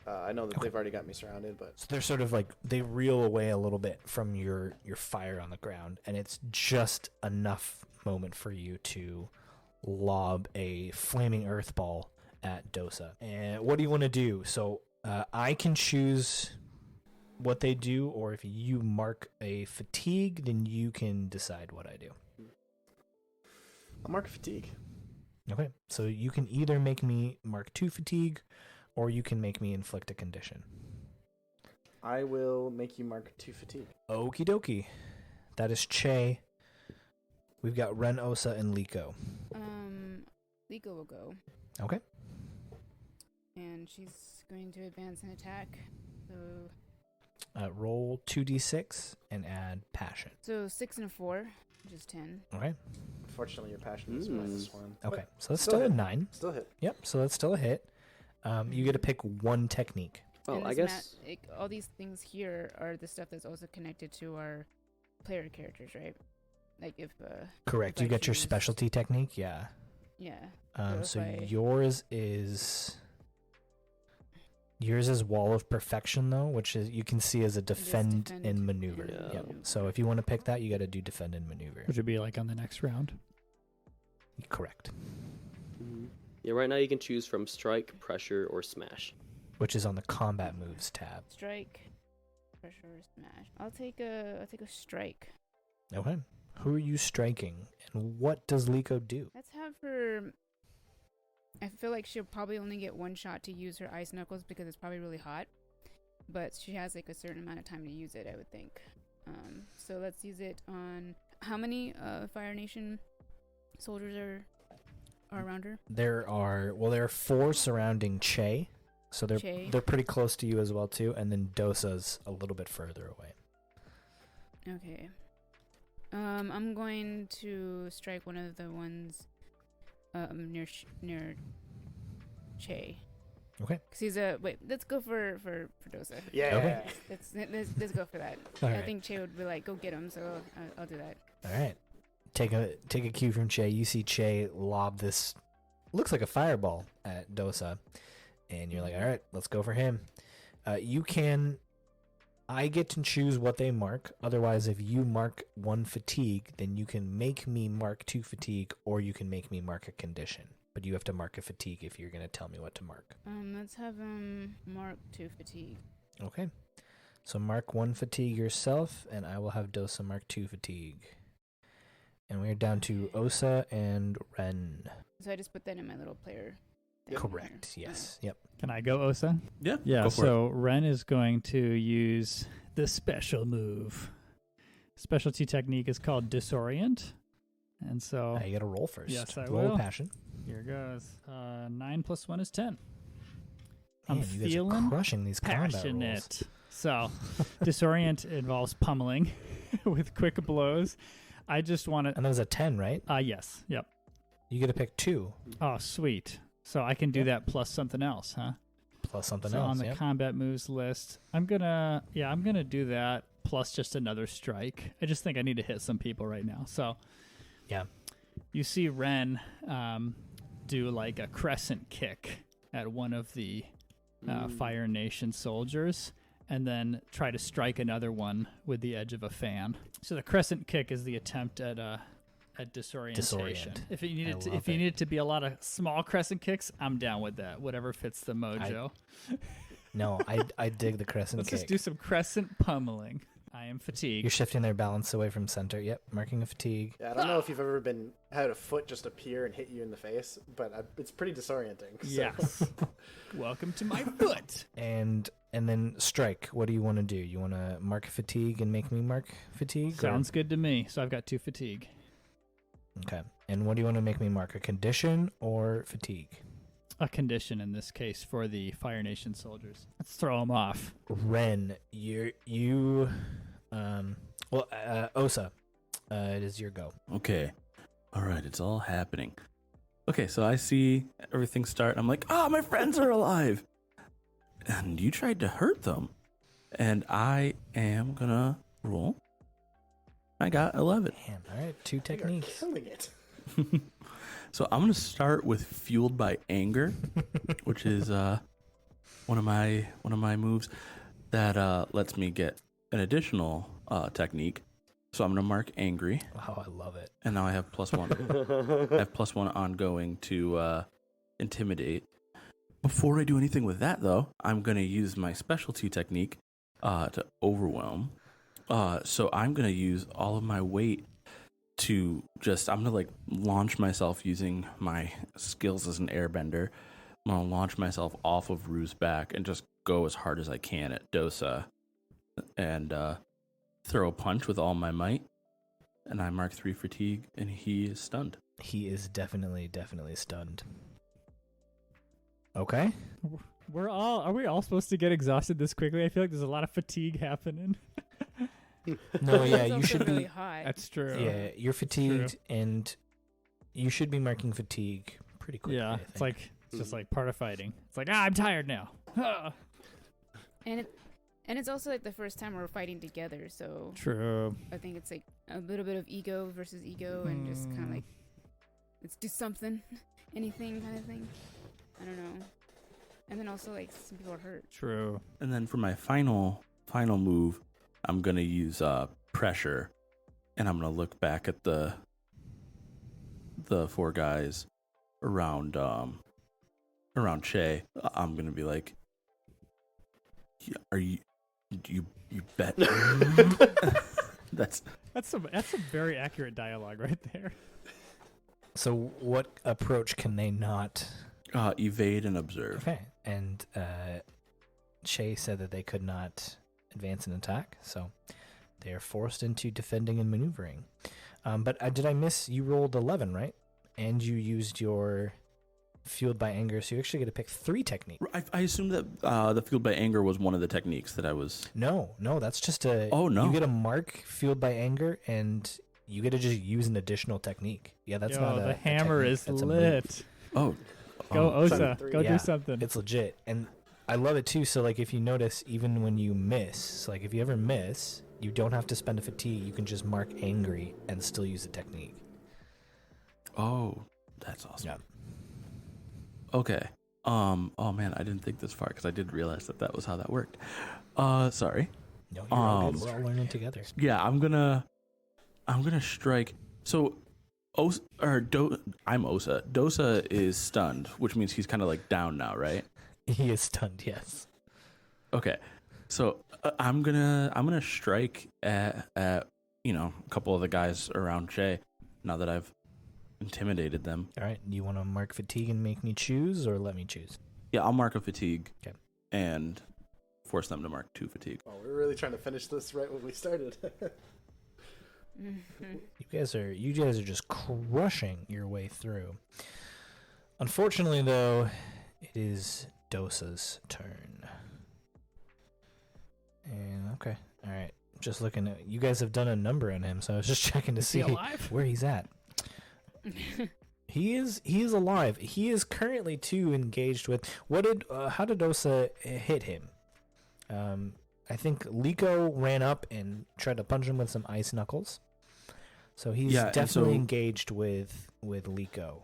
I know that Okay. they've already got me surrounded, but So they're sort of like, they reel away a little bit from your fire on the ground, and it's just enough moment for you to lob a flaming earth ball at Dosa. And what do you want to do? So I can choose what they do, or if you mark a fatigue, then you can decide what I do. I'll mark fatigue. Okay, so you can either make me Mark 2 fatigue, or you can make me inflict a condition. I will make you Mark 2 fatigue. Okie dokie. That is Che. We've got Ren, Osa, and Liko. Liko will go. Okay. And she's going to advance and attack. So Roll 2d6 and add passion. 6 and a 4, which is 10. Okay. Unfortunately, your passion is -1. Okay, But so that's still still a hit. 9. Still hit. Yep, so that's still a hit. You get to pick one technique. Oh, And I this guess. all these things here are the stuff that's also connected to our player characters, right? Like if Correct. if You I get your choose- specialty technique, yeah. yeah. if So I- yours is Wall of Perfection, though, which is you can see as a defend, defend and maneuver. Yeah. Yep. So if you want to pick that, you got to do defend and maneuver. Which would be like on the next round. Correct. Yeah, right now you can choose from strike, pressure, or smash. Which is on the combat moves tab. Strike, pressure, smash. I'll take a strike. Okay. Who are you striking, and what does Liko do? Let's have her. I feel like she'll probably only get one shot to use her ice knuckles because it's probably really hot, but she has like a certain amount of time to use it, I would think. So let's use it on how many Fire Nation soldiers are around her? There are 4 surrounding Che, so Che. they're pretty close to you as well too, and then Dosa's a little bit further away. Okay. I'm going to strike one of the ones near Che. Okay. Cause he's wait. Let's go for Dosa. Yeah. Okay. Let's go for that. All I right. think Che would be like, go get him. So I'll do that. All right. Take a cue from Che. You see Che lob this, looks like a fireball at Dosa, and you're like, all right, let's go for him. I get to choose what they mark. Otherwise, if you mark 1 fatigue, then you can make me mark 2 fatigue, or you can make me mark a condition. But you have to mark a fatigue if you're going to tell me what to mark. Let's have him mark 2 fatigue. Okay. So mark 1 fatigue yourself, and I will have Dosa mark 2 fatigue. And we're down to Osa and Ren. So I just put that in my little player. thing Correct. here. Yes. Yep. Can I go, Osa? Yeah. Yeah, go for so Ren is going to use the special move. Specialty technique is called Disorient. And so Now you got to roll first. Yes, I roll will. passion. here goes. 9 plus 1 is 10. I'm Man, you guys are feeling crushing these combat rolls. passionate. So, Disorient involves pummeling with quick blows. I just want to. And that was a 10, right? Yes. Yep. You get to pick 2 Oh, sweet. So I can do Yep. that plus something else, huh? plus something So else. on the Yep. combat moves list, I'm gonna do that plus just another strike. I just think I need to hit some people right now. So Yeah. you see Ren do like a crescent kick at one of the Fire Nation soldiers, and then try to strike another one with the edge of a fan. So the crescent kick is the attempt at disorientation. Disorient. If you need I it to, love if you it. need it to be a lot of small crescent kicks, I'm down with that. Whatever fits the mojo. No, I dig the crescent Let's kick. just do some crescent pummeling. I am fatigued. You're shifting their balance away from center. Yep, marking a fatigue. Yeah, I don't know if you've ever had a foot just appear and hit you in the face, but it's pretty disorienting. So. Yes. Welcome to my foot. And then strike. What do you want to do? You want to mark fatigue and make me mark fatigue? or- Sounds good to me. So I've got 2 fatigue. Okay. And what do you want to make me mark? A condition or fatigue? A condition in this case for the Fire Nation soldiers. Let's throw them off. Ren, Osa, it is your go. Okay. All right, it's all happening. Okay, so I see everything start. I'm like, my friends are alive. And you tried to hurt them. And I am going to roll. I got 11. Man, all right, 2 You're techniques. killing it. So I'm going to start with Fueled by Anger, which is one of my moves that lets me get an additional technique. So I'm going to mark Angry. Wow, I love it. And now I have +1. I have +1 ongoing to Intimidate. Before I do anything with that, though, I'm going to use my specialty technique to Overwhelm. So I'm going to use all of my weight to just, I'm going to like launch myself using my skills as an airbender. I'm going to launch myself off of Rue's back and just go as hard as I can at Dosa and throw a punch with all my might. And I mark 3 fatigue, and he is stunned. He is definitely stunned. Okay. Are we all supposed to get exhausted this quickly? I feel like there's a lot of fatigue happening. No, yeah, It's you also should really be. high. That's true. Yeah, you're fatigued, and you should be marking fatigue pretty quickly. Yeah, I it's think. like it's just like part of fighting. It's like, I'm tired now. And it's also like the first time we're fighting together, so True. I think it's like a little bit of ego versus ego, and just kind of like, let's do something, anything kind of thing. I don't know. And then also like some people are hurt. True. And then for my final move, I'm going to use pressure, and I'm going to look back at the 4 guys around Che. I'm going to be like, are you bet? That's some very accurate dialogue right there. So what approach can they not? evade and observe. Okay, and Che said that they could not advance and attack, so they are forced into defending and maneuvering. But did I miss? You rolled 11, right? And you used your fueled by anger, so you actually get to pick 3 techniques. I assume that the fueled by anger was one of the techniques that I was. No, that's just a. Oh no! You get a mark fueled by anger, and you get to just use an additional technique. Yeah, that's not the a hammer technique, is that's a move. lit. Oh, Go Osa, 73. go Yeah. do something. It's legit, and I love it too. So like, if you notice, even when you miss, like if you ever miss, you don't have to spend a fatigue. You can just mark angry and still use the technique. Oh, that's awesome. Yeah. Okay. Oh man, I didn't think this far because I did realize that was how that worked. Sorry. No, you're all good. We're all learning together. Yeah, I'm gonna strike. So, I'm Osa. Dosa is stunned, which means he's kind of like down now, right? He is stunned. Yes. Okay. So I'm gonna strike at a couple of the guys around Jay. Now that I've intimidated them. All right. Do you want to mark fatigue and make me choose, or let me choose? Yeah, I'll mark a fatigue. Okay. And force them to mark 2 fatigue. Oh, we're really trying to finish this right when we started. You guys are just crushing your way through. Unfortunately, though, it is Dosa's turn. And okay, all right. Just looking at you guys have done a number on him, so I was just checking to see alive? where he's at. He is alive. He is currently too engaged with how did Dosa hit him? I think Liko ran up and tried to punch him with some ice knuckles. So he's definitely engaged with Liko.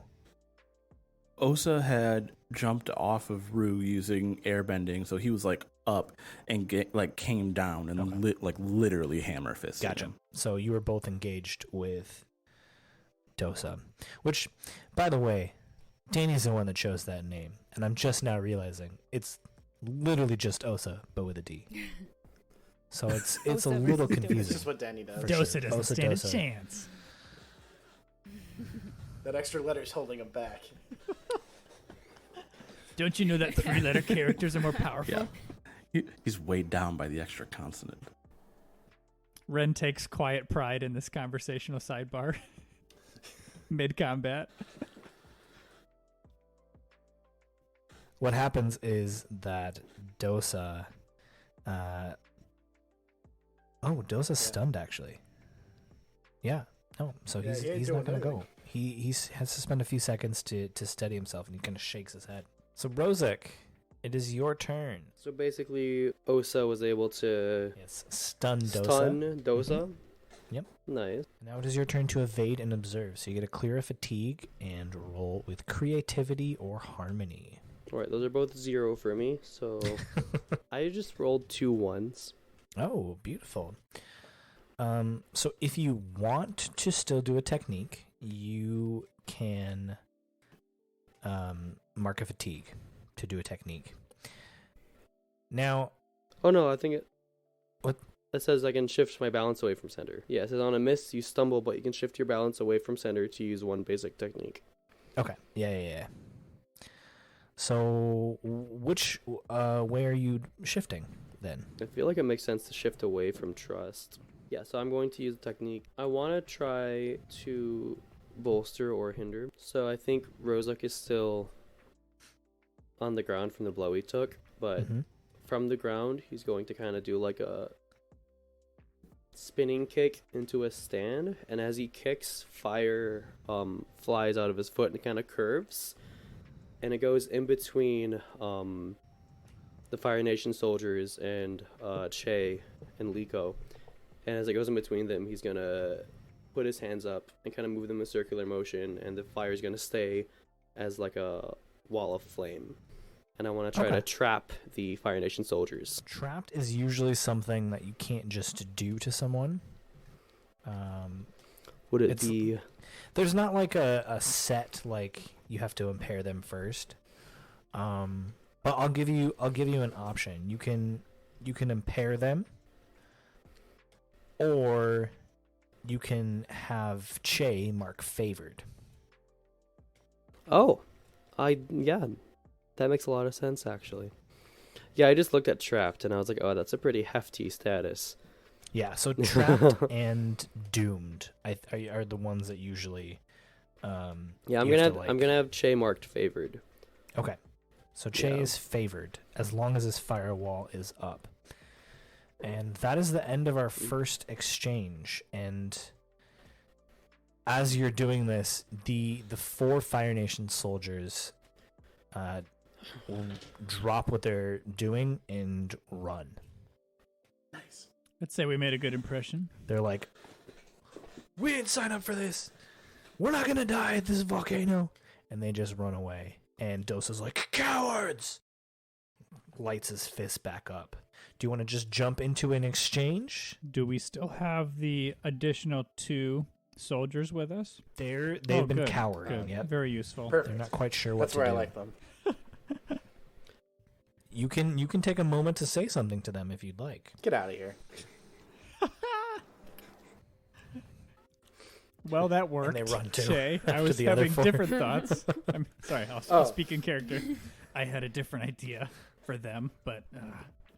Osa had jumped off of Rue using airbending, so he was like up and came down and literally hammer fisted Gotcha. him. So you were both engaged with Dosa, which, by the way, Danny's the one that chose that name, and I'm just now realizing it's literally just Osa, but with a D. So it's a Osa little versus confusing. This is what Danny does. For Dosa sure. doesn't Osa stand Dosa. a chance. That extra letter's holding him back. Don't you know that 3-letter characters are more powerful? Yeah. He's weighed down by the extra consonant. Ren takes quiet pride in this conversational sidebar. Mid-combat. What happens is that Dosa... Dosa's stunned, actually. Yeah. No, so Yeah, he ain't he's not doing going to go. He has to spend a few seconds to steady himself, and he kind of shakes his head. So, Rozuk, it is your turn. So basically, Osa was able to Yes, stun Dosa. stun Dosa. Yep. Nice. Now it is your turn to evade and observe. So you get a clear of fatigue and roll with creativity or harmony. All right, those are both 0 for me. So I just rolled 2 1s. Oh, beautiful. So if you want to still do a technique, you can mark a fatigue to do a technique. Now, Oh no, I think it. What? It says I can shift my balance away from center. Yeah, it says on a miss, you stumble, but you can shift your balance away from center to use one basic technique. Okay. Yeah. So, which way are you shifting then? I feel like it makes sense to shift away from trust. Yeah, so I'm going to use the technique. I want to try to bolster or hinder. So I think Rozuk is still on the ground from the blow he took, but from the ground, he's going to kind of do like a spinning kick into a stand, and as he kicks, fire flies out of his foot and kind of curves, and it goes in between the Fire Nation soldiers and Che and Liko. And as it goes in between them, he's gonna put his hands up and kind of move them in circular motion, and the fire is gonna stay as like a wall of flame. And I want to try to trap the Fire Nation soldiers. Trapped is usually something that you can't just do to someone. Would it be? There's not like a set like you have to impair them first. But I'll give you an option. You can impair them, or you can have Che mark favored. Oh, yeah, that makes a lot of sense actually. Yeah, I just looked at trapped and I was like, oh, that's a pretty hefty status. Yeah, so trapped and doomed are the ones that usually. Yeah, I'm gonna have Che marked favored. Okay, so Che is favored as long as his firewall is up, and that is the end of our first exchange. And as you're doing this, the 4 Fire Nation soldiers drop what they're doing and run. Nice. Let's say we made a good impression. They're like, we didn't sign up for this. We're not going to die at this volcano. And they just run away. And Dosa's like, cowards! Lights his fist back up. Do you want to just jump into an exchange? Do we still have the additional 2 soldiers with us? They've been good, cowering. good. Yep. Very useful. Perfect. They're not quite sure what That's to where do. I like them. You can take a moment to say something to them if you'd like. Get out of here. Well, that worked. And they run too. Che. I after was the other having 4. different thoughts. I'm sorry, I'll Oh. speak in character. I had a different idea for them, but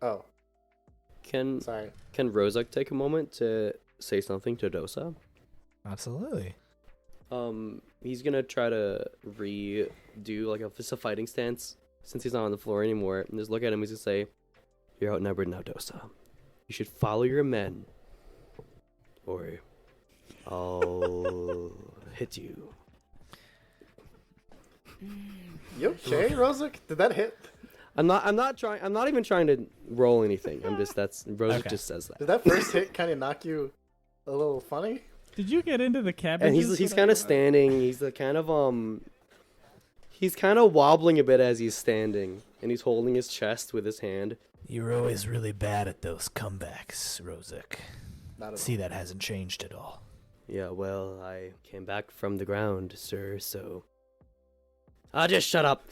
Oh, Can sorry. Rozuk take a moment to say something to Dosa? Absolutely. He's gonna try to redo like a fighting stance since he's not on the floor anymore, and just look at him. He's gonna say, "You're outnumbered now, Dosa. You should follow your men, or I'll hit you." You okay, Rozuk? Did that hit? I'm not even trying to roll anything. Rozuk Okay. just says that. Did that first hit kind of knock you a little funny? did you get into the cabin? And he's kind of standing. He's the kind of he's kind of wobbling a bit as he's standing, and he's holding his chest with his hand. You're always really bad at those comebacks, Rozuk. Not at See, that hasn't changed at all. Yeah, well, I came back from the ground, sir, so just shut up.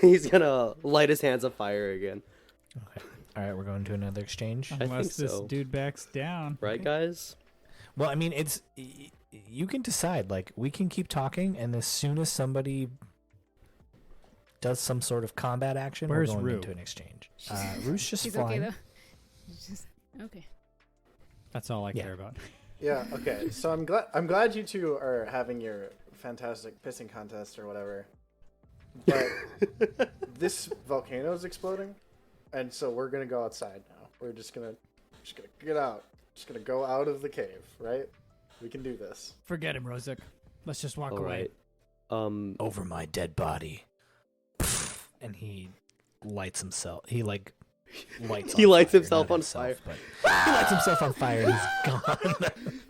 He's gonna light his hands on fire again. Okay. All right, we're going to another exchange. Unless think this so. dude backs down. Right, guys? Well, I mean, you can decide. Like, we can keep talking, and as soon as somebody does some sort of combat action, Where's we're going Rue? into an exchange. Rue's just She's flying. okay though. She's just okay. That's all I Yeah. care about. Yeah. Okay. So I'm glad you two are having your fantastic pissing contest or whatever. But this volcano is exploding, and so we're gonna go outside now. We're just gonna get out. Just gonna go out of the cave, right? We can do this. Forget him, Rozuk. Let's just walk All away. right. Over my dead body. And he lights himself. He lights He on lights fire, himself not on fire. But he lights himself on fire and he's gone.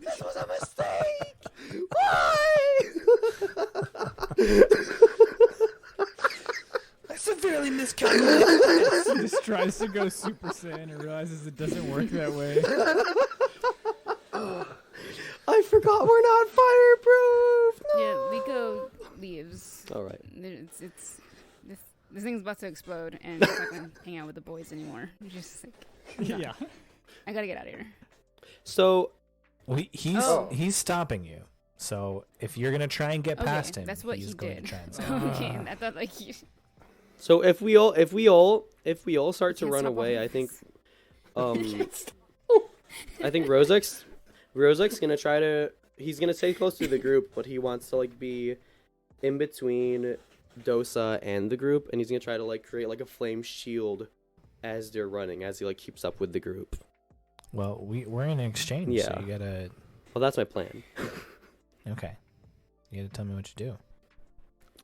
This was a mistake! Why? I severely miscalculated. He just tries to go Super Saiyan and realizes it doesn't work that way. I forgot we're not fireproof! No! Yeah, Liko leaves. All right. It's this thing's about to explode, and he's not gonna hang out with the boys anymore. He's just like, I'm done. Yeah. I gotta get out of here. So He's stopping you. So if you're gonna try and get past him, that's what he's he going did. to try and stop. Okay, I thought like you. so if we all start to Can't run stop all away, of I think us. I think Rozuk's gonna try to. He's gonna stay close to the group, but he wants to like be in between Dosa and the group, and he's gonna try to like create like a flame shield as they're running, as he like keeps up with the group. Well, we're in an exchange, Yeah. so you gotta. Well, that's my plan. Okay. You gotta tell me what you do.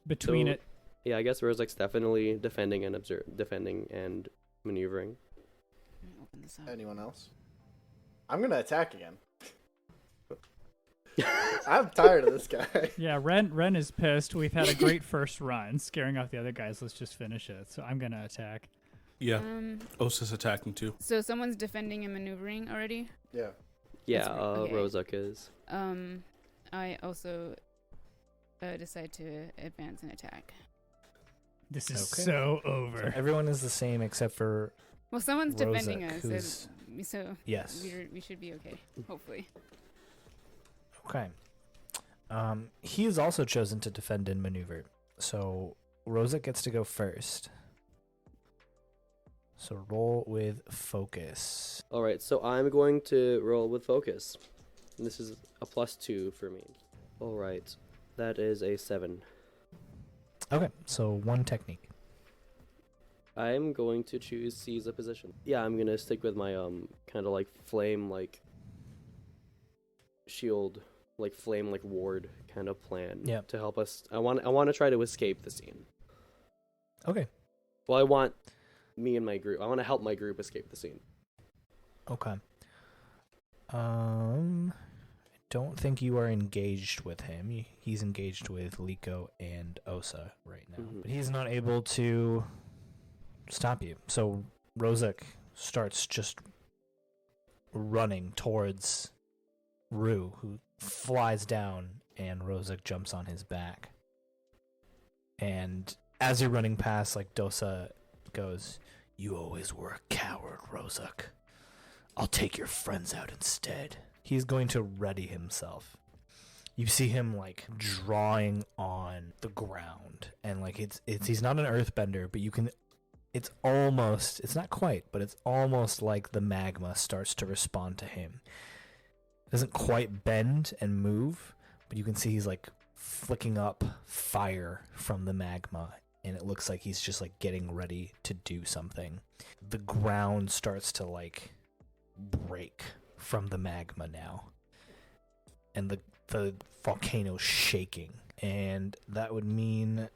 Between So- it, Yeah, I guess Rozuk's definitely defending and maneuvering. Open this up. Anyone else? I'm gonna attack again. I'm tired of this guy. yeah, Ren is pissed. We've had a great first run, scaring off the other guys. Let's just finish it. So I'm gonna attack. Yeah. Osa's attacking too. So someone's defending and maneuvering already. Yeah. Yeah, That's right, okay. Rozuk is. I also decide to advance and attack. This is Okay. so So over. everyone is the same except for Well, someone's defending Rozuk, us, who's- so yes. we should be okay. Hopefully. Okay. He has also chosen to defend and maneuver. So Rozuk gets to go first. So roll with focus. All right, so I'm going to roll with focus. And this is a +2 for me. All right, that is a 7. Okay, so one technique. I'm going to choose seize a position. Yeah, I'm gonna stick with my kind of like flame like shield, like flame like ward kind of plan. Yep. To help us. I want to try to escape the scene. Okay. Well, I want me and my group. I want to help my group escape the scene. Okay. I don't think you are engaged with him. He's engaged with Liko and Osa right now. Mhm. But he's not able to stop you. So Rozuk starts just running towards Rue, who flies down, and Rozuk jumps on his back. And as you're running past, like, Dosa goes, "You always were a coward, Rozuk. I'll take your friends out instead." He's going to ready himself. You see him like drawing on the ground, and like it's he's not an earthbender, but you can it's not quite, but it's almost like the magma starts to respond to him. It doesn't quite bend and move, but you can see he's like flicking up fire from the magma, and it looks like he's just like getting ready to do something. The ground starts to like break from the magma now, and the volcano's shaking, and that would mean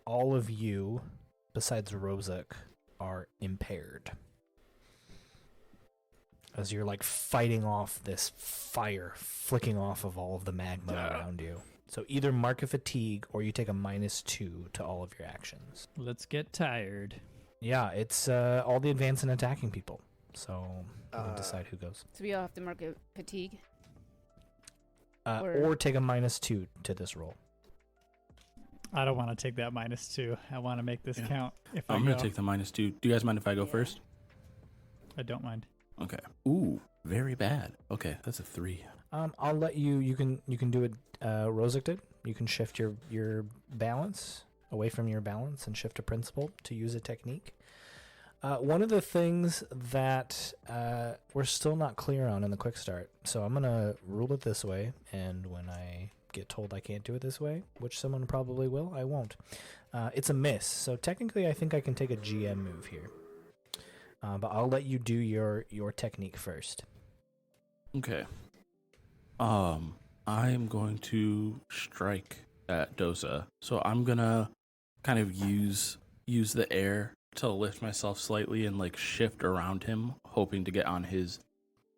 all of you besides Rozuk are impaired as you're like fighting off this fire flicking off of all of the magma around you. So either mark a fatigue or you take a -2 to all of your actions. Let's get tired. Yeah, it's all the advance and attacking people. So we'll decide who goes. So we all have to mark a fatigue. Or take a -2 to this roll. I don't want to take that -2. I want to make this Yeah. count. If I'm I gonna go. take the -2. Do you guys mind if I go first? I don't mind. Okay. Ooh, very bad. Okay, that's a 3. I'll let you. You can do it. Rozuk did. You can shift your balance away from your balance and shift to principle to use a technique. One of the things that we're still not clear on in the quick start, so I'm gonna rule it this way, and when I get told I can't do it this way, which someone probably will, I won't. It's a miss, so technically I think I can take a GM move here. But I'll let you do your technique first. Okay. I am going to strike at Dosa. So I'm gonna kind of use the air to lift myself slightly and like shift around him, hoping to get on his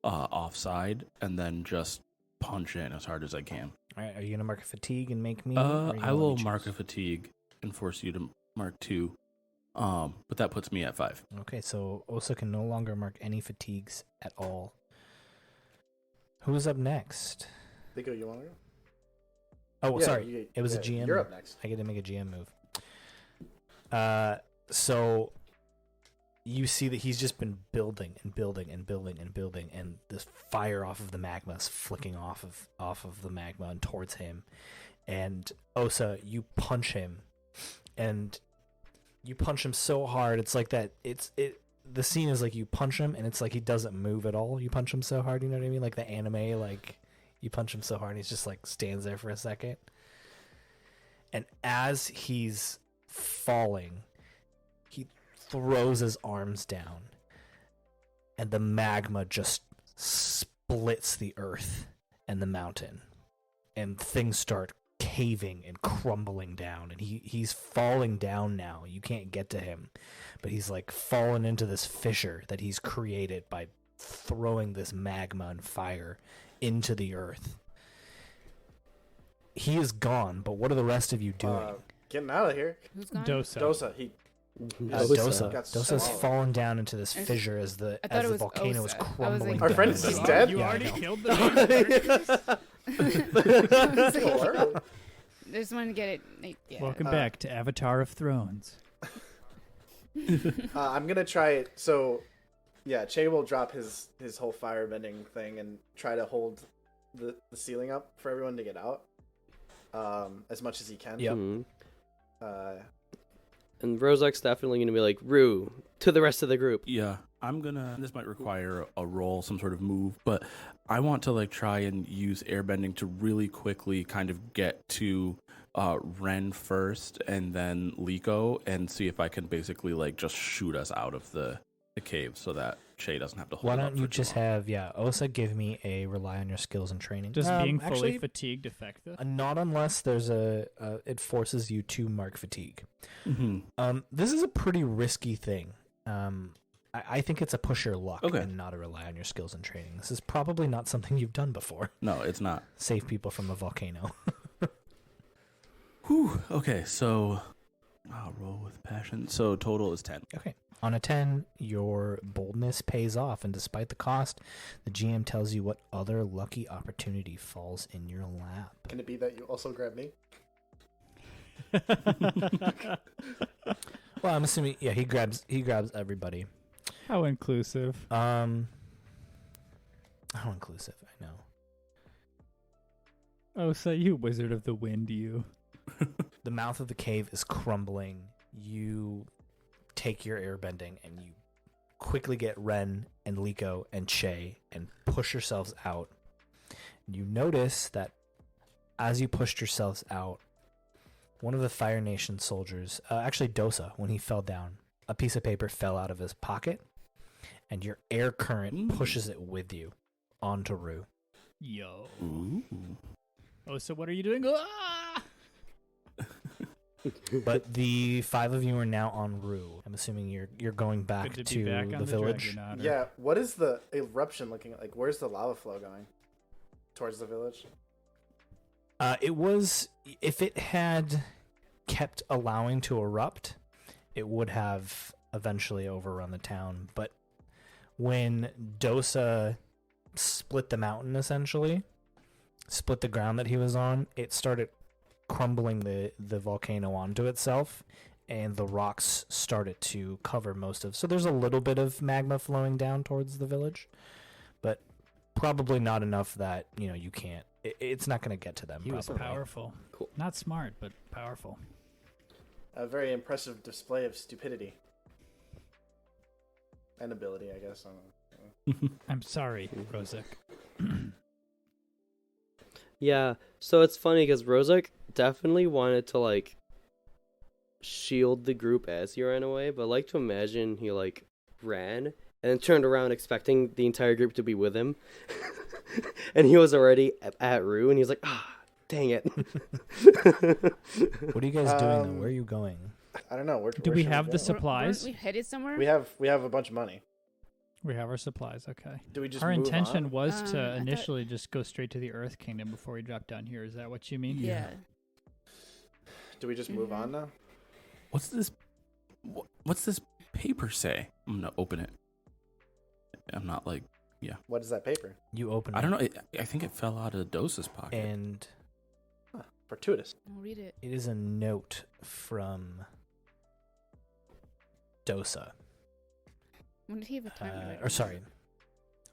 offside, and then just punch in as hard as I can. All right, are you gonna mark a fatigue and make me? or are you I gonna let will me mark a choose? fatigue and force you to mark 2. But that puts me at 5. Okay, so Osa can no longer mark any fatigues at all. Who's up next? Nico, you want to go? Oh, Yeah, sorry. It was a GM. You're move. up next. I get to make a GM move. So you see that he's just been building and building and building and building, and this fire off of the magma is flicking off of the magma and towards him. And Osa, you punch him, and you punch him so hard. It's like that. The scene is like you punch him, and it's like he doesn't move at all. You punch him so hard, you know what I mean? Like the anime, like you punch him so hard, and he's just like stands there for a second. And as he's falling, he throws his arms down, and the magma just splits the earth and the mountain, and things start caving and crumbling down, and he's falling down now. You can't get to him, but he's like fallen into this fissure that he's created by throwing this magma and fire into the earth. He is gone, but what are the rest of you doing? Getting out of here. Who's gone? Dosa. Dosa. Dosa. got Dosa's swallowed. fallen down into this It's- fissure as the I thought it was volcano is Osa. I was crumbling like, Our down. friend is just You dead? You Yeah, I already know. killed the main characters. Hello. I just wanted to get it. Like, yeah. Welcome back to Avatar of Thrones. I'm gonna try it. So, yeah, Che will drop his whole firebending thing and try to hold the ceiling up for everyone to get out, as much as he can. Yep. Mhm. Uh, And Rozuk's definitely going to be like, Rue, to the rest of the group. Yeah, this might require a roll, some sort of move, but I want to like try and use airbending to really quickly kind of get to Ren first and then Liko and see if I can basically like just shoot us out of the cave so that Che doesn't have to hold Why it up don't you for too just long. have Osa give me a rely on your skills and training? Does being fully actually, fatigued affect this? not unless there's it forces you to mark fatigue. Mhm. This is a pretty risky thing. I think it's a push your luck Okay. and not a rely on your skills and training. This is probably not something you've done before. No, it's not. Save people from a volcano. Whew. Okay, so I'll roll with passion. So total is 10. Okay. On a 10, your boldness pays off, and despite the cost, the GM tells you what other lucky opportunity falls in your lap. can it be that you also grab me? Well, I'm assuming, yeah, he grabs everybody. How inclusive. How inclusive, I know. Oh, so you wizard of the wind, you. The mouth of the cave is crumbling. You take your airbending and you quickly get Ren and Liko and Che and push yourselves out. You notice that as you pushed yourselves out, one of the Fire Nation soldiers, actually Dosa, when he fell down, a piece of paper fell out of his pocket, and your air current pushes it with you onto Rue. Yo. Ooh. Oh, so what are you doing? Ah! But the 5 of you are now en route. I'm assuming you're going back Good to be back the on village. Dragonaut. Yeah. What is the eruption looking like? Where's the lava flow going? Towards the village? It was, if it had kept allowing to erupt, it would have eventually overrun the town. But when Dosa split the mountain, essentially, split the ground that he was on, it started crumbling the volcano onto itself, and the rocks started to cover most of. So there's a little bit of magma flowing down towards the village, but probably not enough that you can't. It's not going to get to them. He was probably. powerful. Cool. Not smart, but powerful. A very impressive display of stupidity and ability, I guess. I don't know. I'm sorry, Rozuk. Yeah, so it's funny because Rozuk definitely wanted to, like, shield the group as he ran away, but I like to imagine he, like, ran and then turned around expecting the entire group to be with him. And he was already at Rue, and he was like, dang it. What are you guys doing though? Where are you going? I don't know. Do we have the go? supplies? Weren't we headed somewhere? We have a bunch of money. We have our supplies, okay. Do we just Our move intention on? was I to thought- initially just go straight to the Earth Kingdom before we drop down here. Is that what you mean? Yeah. Do we just move Mhm. on now? What's this paper say? I'm gonna open it. I'm not like, What is that paper? You open it. I don't know. I think it fell out of Dosa's pocket. And Fortuitous. I'll read it. it is a note from Dosa. When did he have a time to write or sorry,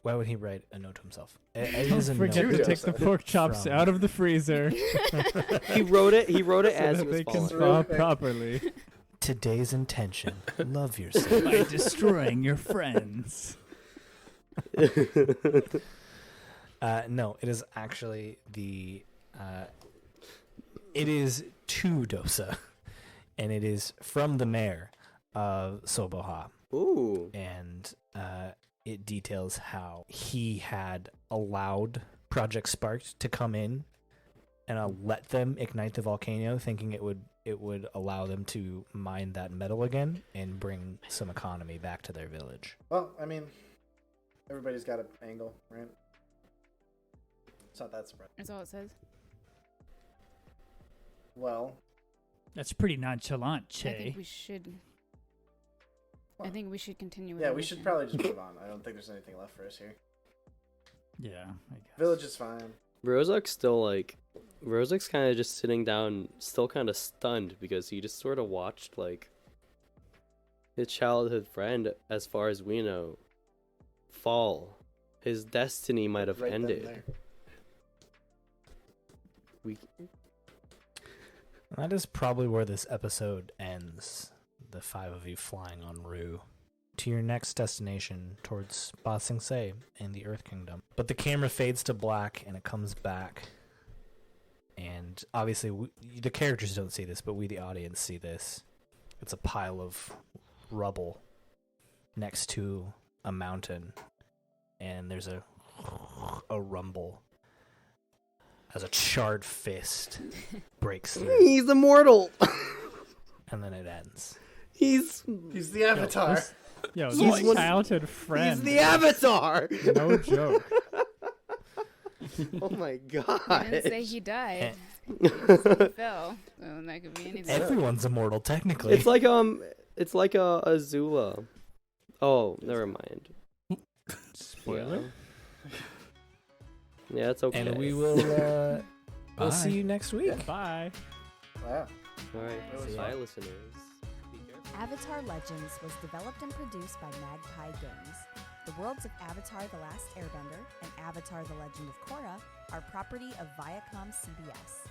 why would he write a note to himself? It Don't is a forget note to take the Dosa. pork chops from- out of the freezer He wrote it. He wrote it so as that it was they can falling. thaw properly Today's intention: love yourself. by destroying your friends. No, it is actually the. It is to Dosa, and it is from the mayor of Soboha, Ooh. and it details how he had allowed Project Sparked to come in and let them ignite the volcano, thinking it would allow them to mine that metal again and bring some economy back to their village. Well, I mean, everybody's got an angle, right? It's not that surprising. That's all it says. Well, That's pretty nonchalant, I think Che. we should. I Well, think we should continue with yeah, the we should mission. probably just move on. I don't think there's anything left for us here. Yeah, I guess. Village is fine. Rozuk's kind of just sitting down, still kind of stunned because he just sort of watched like his childhood friend, as far as we know, fall. His destiny might have Right then and ended. there. We That is probably where this episode ends. The five of you flying on Rue to your next destination towards Ba Sing Se in the Earth Kingdom. But the camera fades to black and it comes back. And obviously, the characters don't see this, but we, the audience, see this. It's a pile of rubble next to a mountain. And there's a rumble as a charred fist breaks through. he's immortal. And then it ends. He's He's the Avatar. Yo, He's this one- childhood friend. he's the Avatar. No joke. Oh my god. I didn't say he died. He fell. So that could be anything. Everyone's immortal, technically. It's like a Azula. Oh, never mind. Spoiler. Yeah, it's okay. And we will we'll see Bye. you next week. Bye. Wow. All right, That was bye, fun. listeners. Be careful. Avatar Legends was developed and produced by Magpie Games. The worlds of Avatar The Last Airbender and Avatar The Legend of Korra are property of Viacom CBS.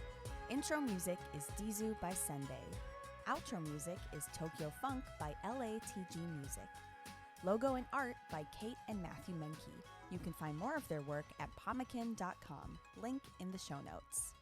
Intro music is Dizu by Senbei. Outro music is Tokyo Funk by LATG Music. Logo and art by Cate and Matthew Mahnke. You can find more of their work at pomakin.com. Link in the show notes.